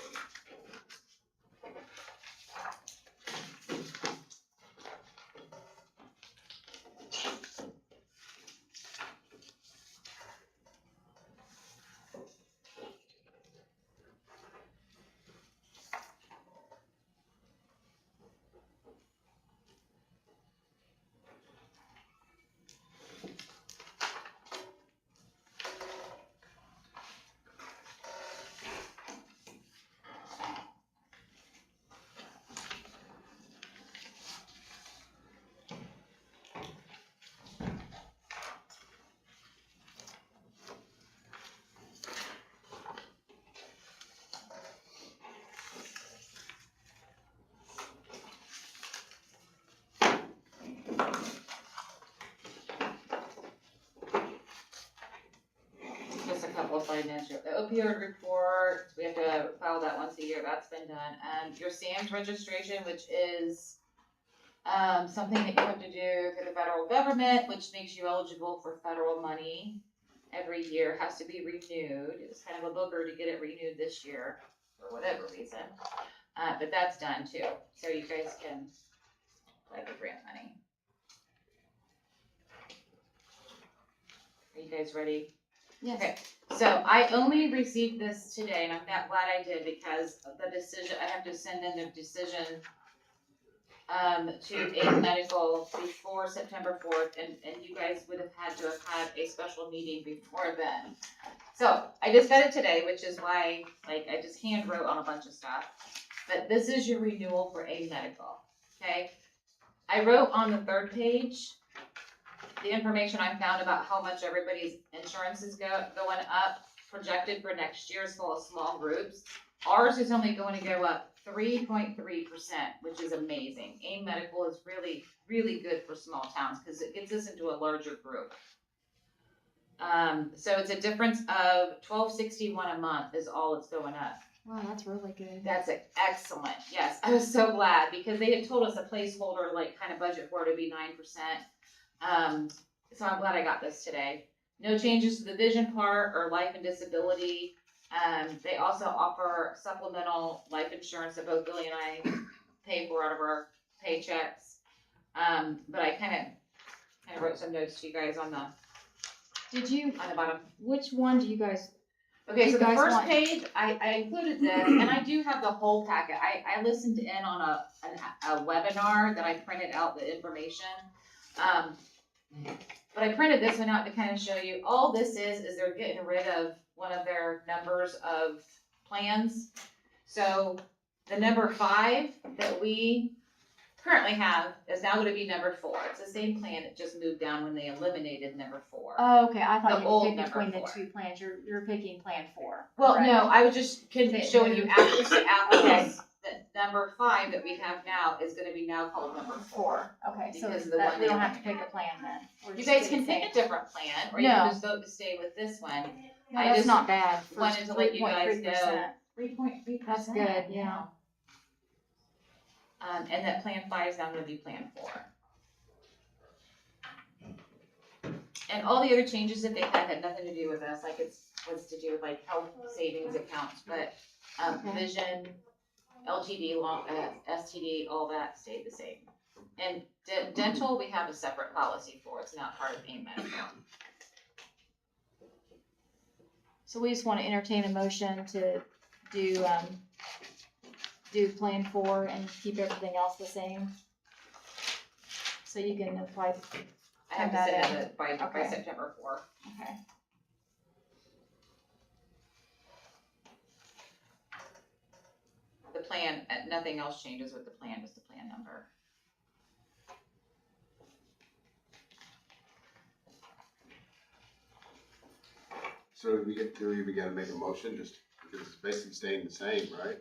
Just a couple of financial, the opioid report, we have to file that once a year, that's been done. Your SAMS registration, which is, something that you have to do for the federal government, which makes you eligible for federal money every year, has to be renewed. It was kind of a booger to get it renewed this year, for whatever reason. But that's done too, so you guys can apply for grant money. Are you guys ready? Yes. Okay, so I only received this today, and I'm glad I did, because of the decision, I have to send in the decision to a medical before September 4th, and you guys would have had to have had a special meeting before then. So, I just got it today, which is why, like, I just hand wrote on a bunch of stuff. But this is your renewal for a medical, okay? I wrote on the third page, the information I found about how much everybody's insurance is going up, projected for next year as well as small groups. Ours is only going to go up 3.3%, which is amazing. AIM Medical is really, really good for small towns because it gets us into a larger group. So it's a difference of $12.61 a month is all it's going up. Wow, that's really good. That's excellent. Yes, I was so glad because they had told us a placeholder, like kind of budget for it to be 9%. So I'm glad I got this today. No changes to the vision part or life and disability. They also offer supplemental life insurance that both Billy and I pay for out of our paychecks. But I kind of wrote some notes to you guys on the bottom. Which one do you guys? Okay, so the guys first want- page, I included this, and I do have the whole packet. I listened in on a webinar that I printed out the information. But I printed this one out to kind of show you, all this is they're getting rid of one of their numbers of plans. So the number 5 that we currently have is now going to be number 4. It's the same plan, it just moved down when they eliminated number 4. Oh, okay, I thought The you old picked number between the 4. 2 plans, you're picking plan 4. Well, correct? no, I was just showing you apples to apples. Okay. That number 5 that we have now is gonna be now called number 4. Okay, so Because of the that, one we they don't have to pick eliminated. a plan then. We're You just guys gonna can pick say- a different plan, or you No. can just vote to stay with this one. No, I that's just not bad. for wanted to let you guys 3.3%. 3.3%. That's good, yeah. And that plan 5 is now gonna be plan 4. And all the other changes that they had nothing to do with us, like was to do with like health savings accounts, but, vision, LTD, STD, all that stayed the same. And dental, we have a separate policy for, it's not part of AIM Medical. So we just want to entertain a motion to do plan 4 and keep everything else the same. So you can apply. I have to Have that send it by Okay. September 4th. Okay. The plan, nothing else changes with the plan, just the plan number. So do we gotta make a motion, just, because it's basically staying the same, right?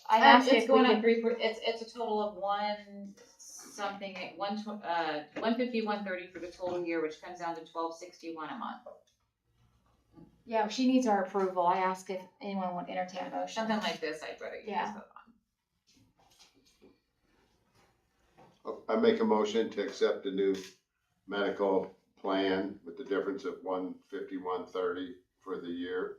I asked It's if we going up could, 3, it's a total of 150,130 for the total year, which comes down to $12.61 a month. yeah, she needs our approval. I asked if anyone would entertain a motion. Something like this, I'd rather you Yeah. guys vote on. I make a motion to accept the new medical plan with the difference of 150,130 for the year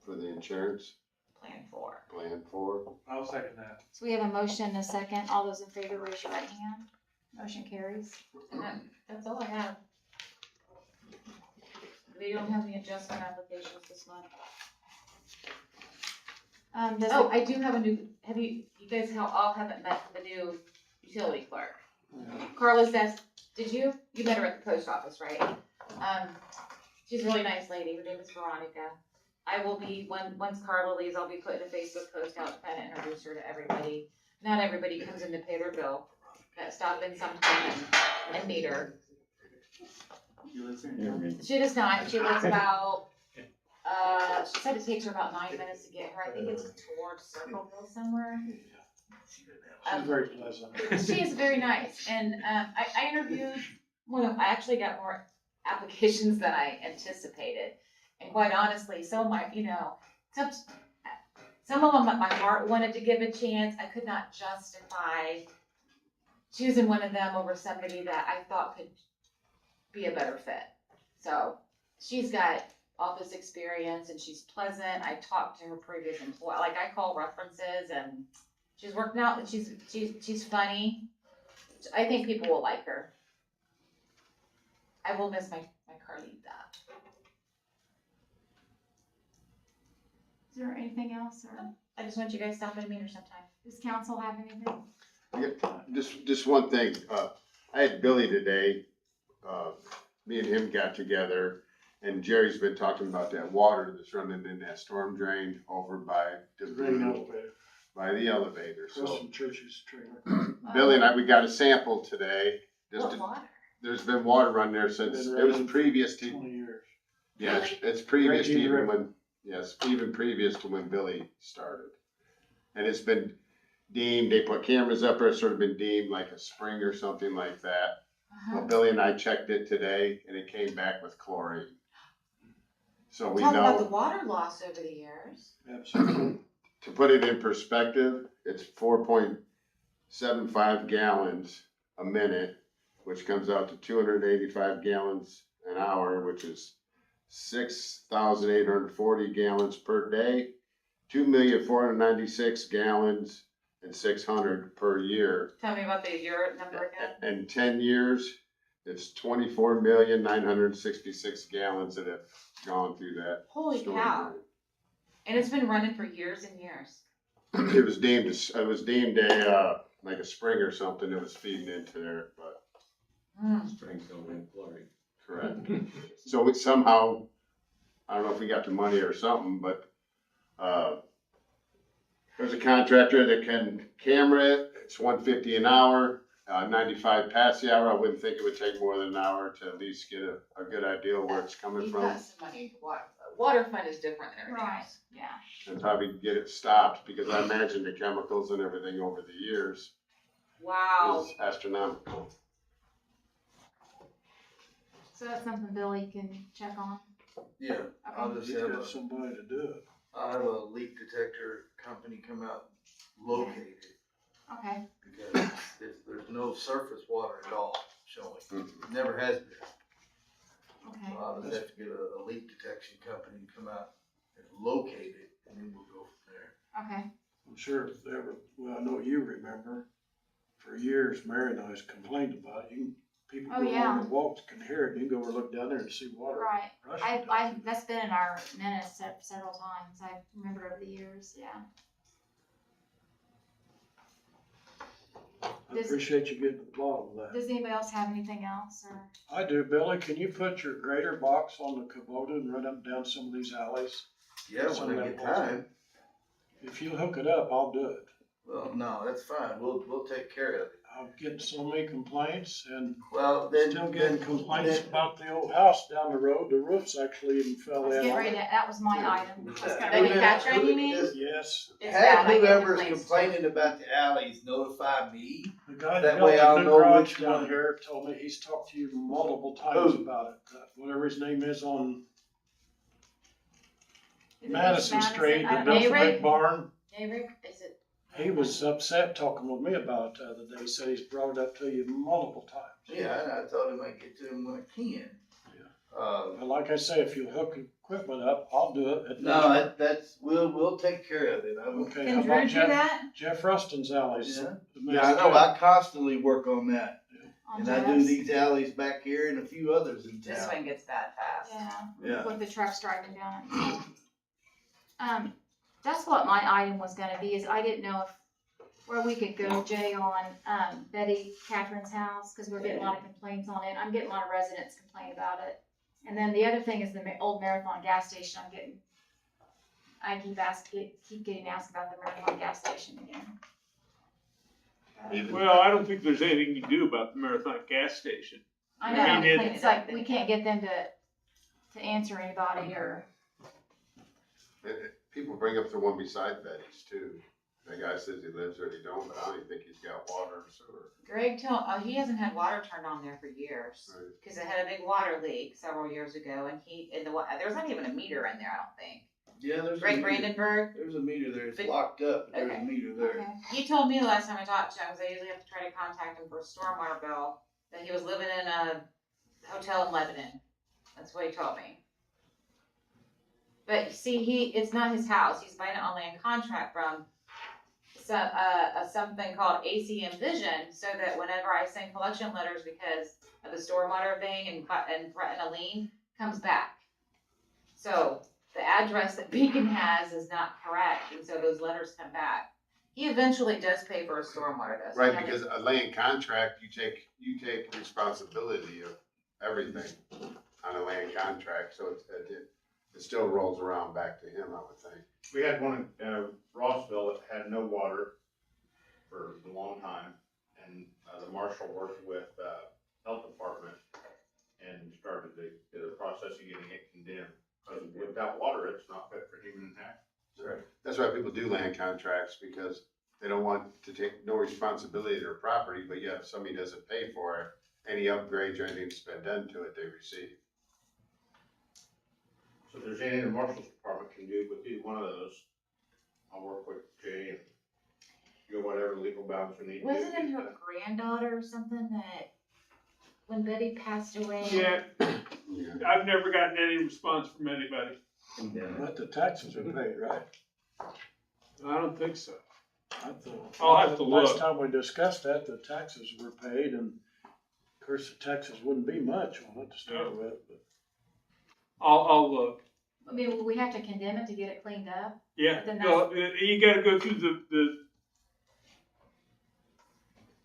for the insurance, Plan 4. plan 4. I'll second that. So we have a motion and a second. All those in favor, raise your right hand. Motion carries. And that's all I have. We don't have any adjustment applications this month. Does Oh, it- I do have a new, you guys all haven't met the new utility clerk. Carla says, did you? You met her at the post office, right? She's a really nice lady. Her name is Veronica. I will be, once Carla leaves, I'll be putting a Facebook post out to kind of introduce her to everybody. Not everybody comes in to pay their bill, but stop in sometime and meet her. You listen? She does not. She lives about, she said it takes her about 9 minutes to get her. I think it's towards Circleville somewhere. She's very pleasant. She is very nice, and I interviewed, I actually got more applications than I anticipated. And quite honestly, some of my, some of them, my heart wanted to give a chance. I could not justify choosing one of them over somebody that I thought could be a better fit. So she's got office experience and she's pleasant. I talked to her previous employee, like I call references, and she's working out, and she's funny. I think people will like her. I will miss my Carlita. Is there anything else, or I just want you guys to stop and meet her sometime. does council have anything? Just one thing, I had Billy today, me and him got together, and Jerry's been talking about that water that's running in that storm drain over by Grain elevator, by the elevator, across so from Church's trailer. Billy and I, we got a sample today, just What water? there's been water run there since, Been it was running previous to, 20 years. yes, it's previous to Right, even River. when, yes, even previous to when Billy started. And it's been deemed, they put cameras up there, it's sort of been deemed like a spring or something like that. Well, Billy and I checked it today and it came back with chlorine. So we Talk about the know, water loss over the years. Absolutely. to put it in perspective, it's 4.75 gallons a minute, which comes out to 285 gallons an hour, which is 6,840 gallons per day, 2,496 gallons and 600 per year. Tell me about the year number again. In 10 years, it's 24,966 gallons that have gone through that. Holy storage cow. drain. And it's been running for years and years. It was deemed, a like a spring or something that was feeding into there, but Springs don't have chlorine. correct. So we somehow, I don't know if we got the money or something, but, there's a contractor that can camera it, it's $150 an hour, 95 past the hour. I wouldn't think it would take more than an hour to at least get a good idea of where it's coming You've from. got some money. Water fund is different than everything Right, else. yeah. And probably get it stopped, because I imagine the chemicals and everything over the years Wow. is astronomical. So that's something Billy can check on. Yeah, I'll Okay. just He's have got a, somebody to do it. I'll have a leak detector company come out and locate it. Okay, Because there's no surface water at all showing. Mhm. Never has been. okay. So I'll just have to get a leak detection company to come out and locate it, and then we'll go from there. Okay. I'm sure if they ever, well, I know you remember, for years, Mary and I has complained about it. People Oh, go yeah. on the walks can hear it, and you can go look down there and see water Right. rushing. That's been in our minutes several times. I remember over the years, yeah. I appreciate you getting the plot of that. Does anybody else have anything else or? I do, Billy. Can you put your grader box on the Kubota and run up and down some of these alleys? Yeah, Some when of I that get water. time. If you hook it up, I'll do it. Well, no, that's fine. We'll take care of it. I'm getting so many complaints and Well, then. still getting then- complaints then- about the old house down the road. The roof's actually even fell Let's in. get on ready it. to, that was my item. I was gonna The read that. manufacturing, you mean? Just Yes, It's Have bad. I get whoever's complaints, too. complaining about the alleys notify me. the guy That that way built I'll the new know garage which down one. here told me he's talked to you multiple times Who? about it. Whatever his name is on Is it Madison Street, I the don't built know. the big barn. Eric, is it? He was upset talking with me about it the other day. He said he's brought it up to you multiple times. Yeah, and I told him I'd get to him when I can. But like I say, if you hook equipment up, I'll do it. At No, we'll take care of it. I will. Okay, how Can Drew about do that? Jeff Rustin's alleys? Yeah. The Yeah, I know, I constantly work on that. On And I do Jeff's? these alleys back here and a few others in This town. one gets bad fast. Yeah, Yeah. with the trucks driving down it. That's what my item was gonna be, is I didn't know where we could go, Jay, on, Betty Catherine's house, cause we're getting a lot of complaints on it. I'm getting a lot of residents complain about it. And then the other thing is the old Marathon gas station. I keep getting asked about the Marathon gas station again. Well, I don't think there's anything you can do about the Marathon gas station. I I know, mean, it's like, we can't get them to answer anybody or, People bring up the one beside Betty's too. That guy says he lives there, he don't, but I don't even think he's got water or sewer. Greg he hasn't had water turned on there for years. Right. Cause it had a big water leak several years ago and there's not even a meter in there, I don't think. Yeah, there's a Greg meter. Brandenburg, There's a meter there. It's But- locked up, but there's okay. a meter there. okay. he told me the last time I talked to him, cause I usually have to try to contact him for a stormwater bill, that he was living in a hotel in Lebanon. That's what he told me. But see, it's not his house, he's buying it on land contract from something called ACM Vision, so that whenever I send collection letters because of the stormwater thing and threaten a lien, comes back. So the address that Beacon has is not correct, and so those letters come back. He eventually does pay for his stormwater, though. So Right, he had to- because a land contract, you take responsibility of everything on a land contract, so it still rolls around back to him, I would think. We had one in Rossville that had no water for a long time, and the marshal worked with health department process of getting it condemned. Because without water, it's not fit for human inhabitation. That's why people do land contracts, because they don't want to take no responsibility of their property, but yet if somebody doesn't pay for it, any upgrades or anything that's been done to it, they receive. So if there's anything the marshal's department can do with either one of those, I'll work with Jay and do whatever legal bounds we need to do. Wasn't it her granddaughter or something that, when Betty passed away? Yeah, Yeah. I've never gotten any response from anybody. But the taxes are paid, right? I don't think so. I thought. I'll have to Last look. time we discussed that, the taxes were paid, and of course, the taxes wouldn't be much on it to start with, but. I'll look. I mean, we have to condemn it to get it cleaned up. Yeah, Then well, you gotta go through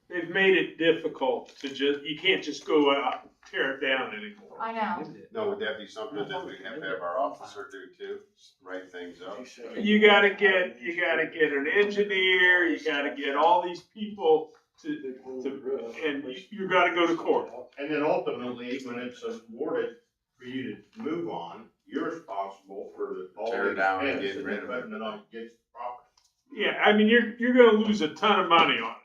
they've made it difficult to you can't just go out and tear it down anymore. I know. No, would that be something that we have to have our officer do too, write things up? You gotta get an engineer, you gotta get all these people and you gotta go to court. And then ultimately, when it's awarded for you to move on, you're responsible for all Tear the it down and expense get and rid of it. putting it on against the property. Yeah, I mean, you're gonna lose a ton of money on it.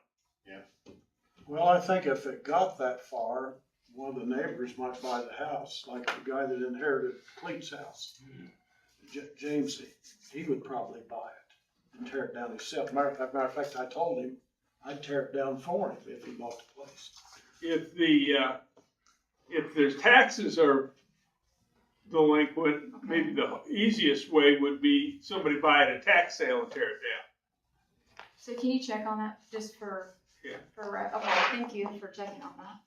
Well, I think if it got that far, one of the neighbors might buy the house, like the guy that inherited Cleet's house. James, he would probably buy it and tear it down himself. Matter of fact, I told him I'd tear it down for him if he bought the place. If there's taxes are delinquent, maybe the easiest way would be somebody buy it at a tax sale and tear it down. So can you check on that just for? Yeah. Okay, thank you for checking on that.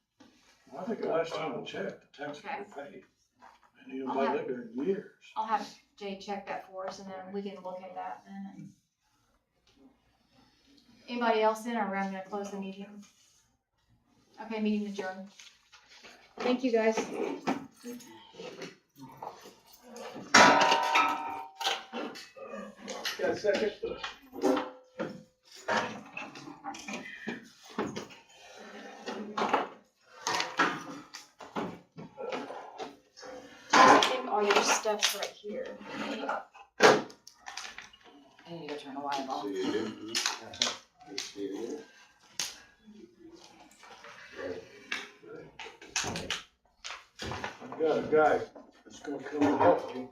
Well, I think the last time I checked, the taxes were paid. And you know, I lived there years. I'll have Jay check that for us and then we can look at that then. Anybody else in, or I'm gonna close the meeting? Okay, meeting adjourned. Thank you, guys. Got a second? I think all your stuff's right here. I need to go turn the light off. See you do. See you do. I've got a guy that's gonna come and help me.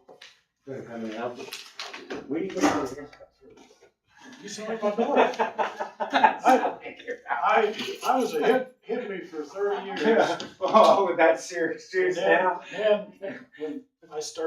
Gonna come and help you. Where you going? You sound like my daughter. I was a hit me for 30 years. Oh, that's serious And then when I started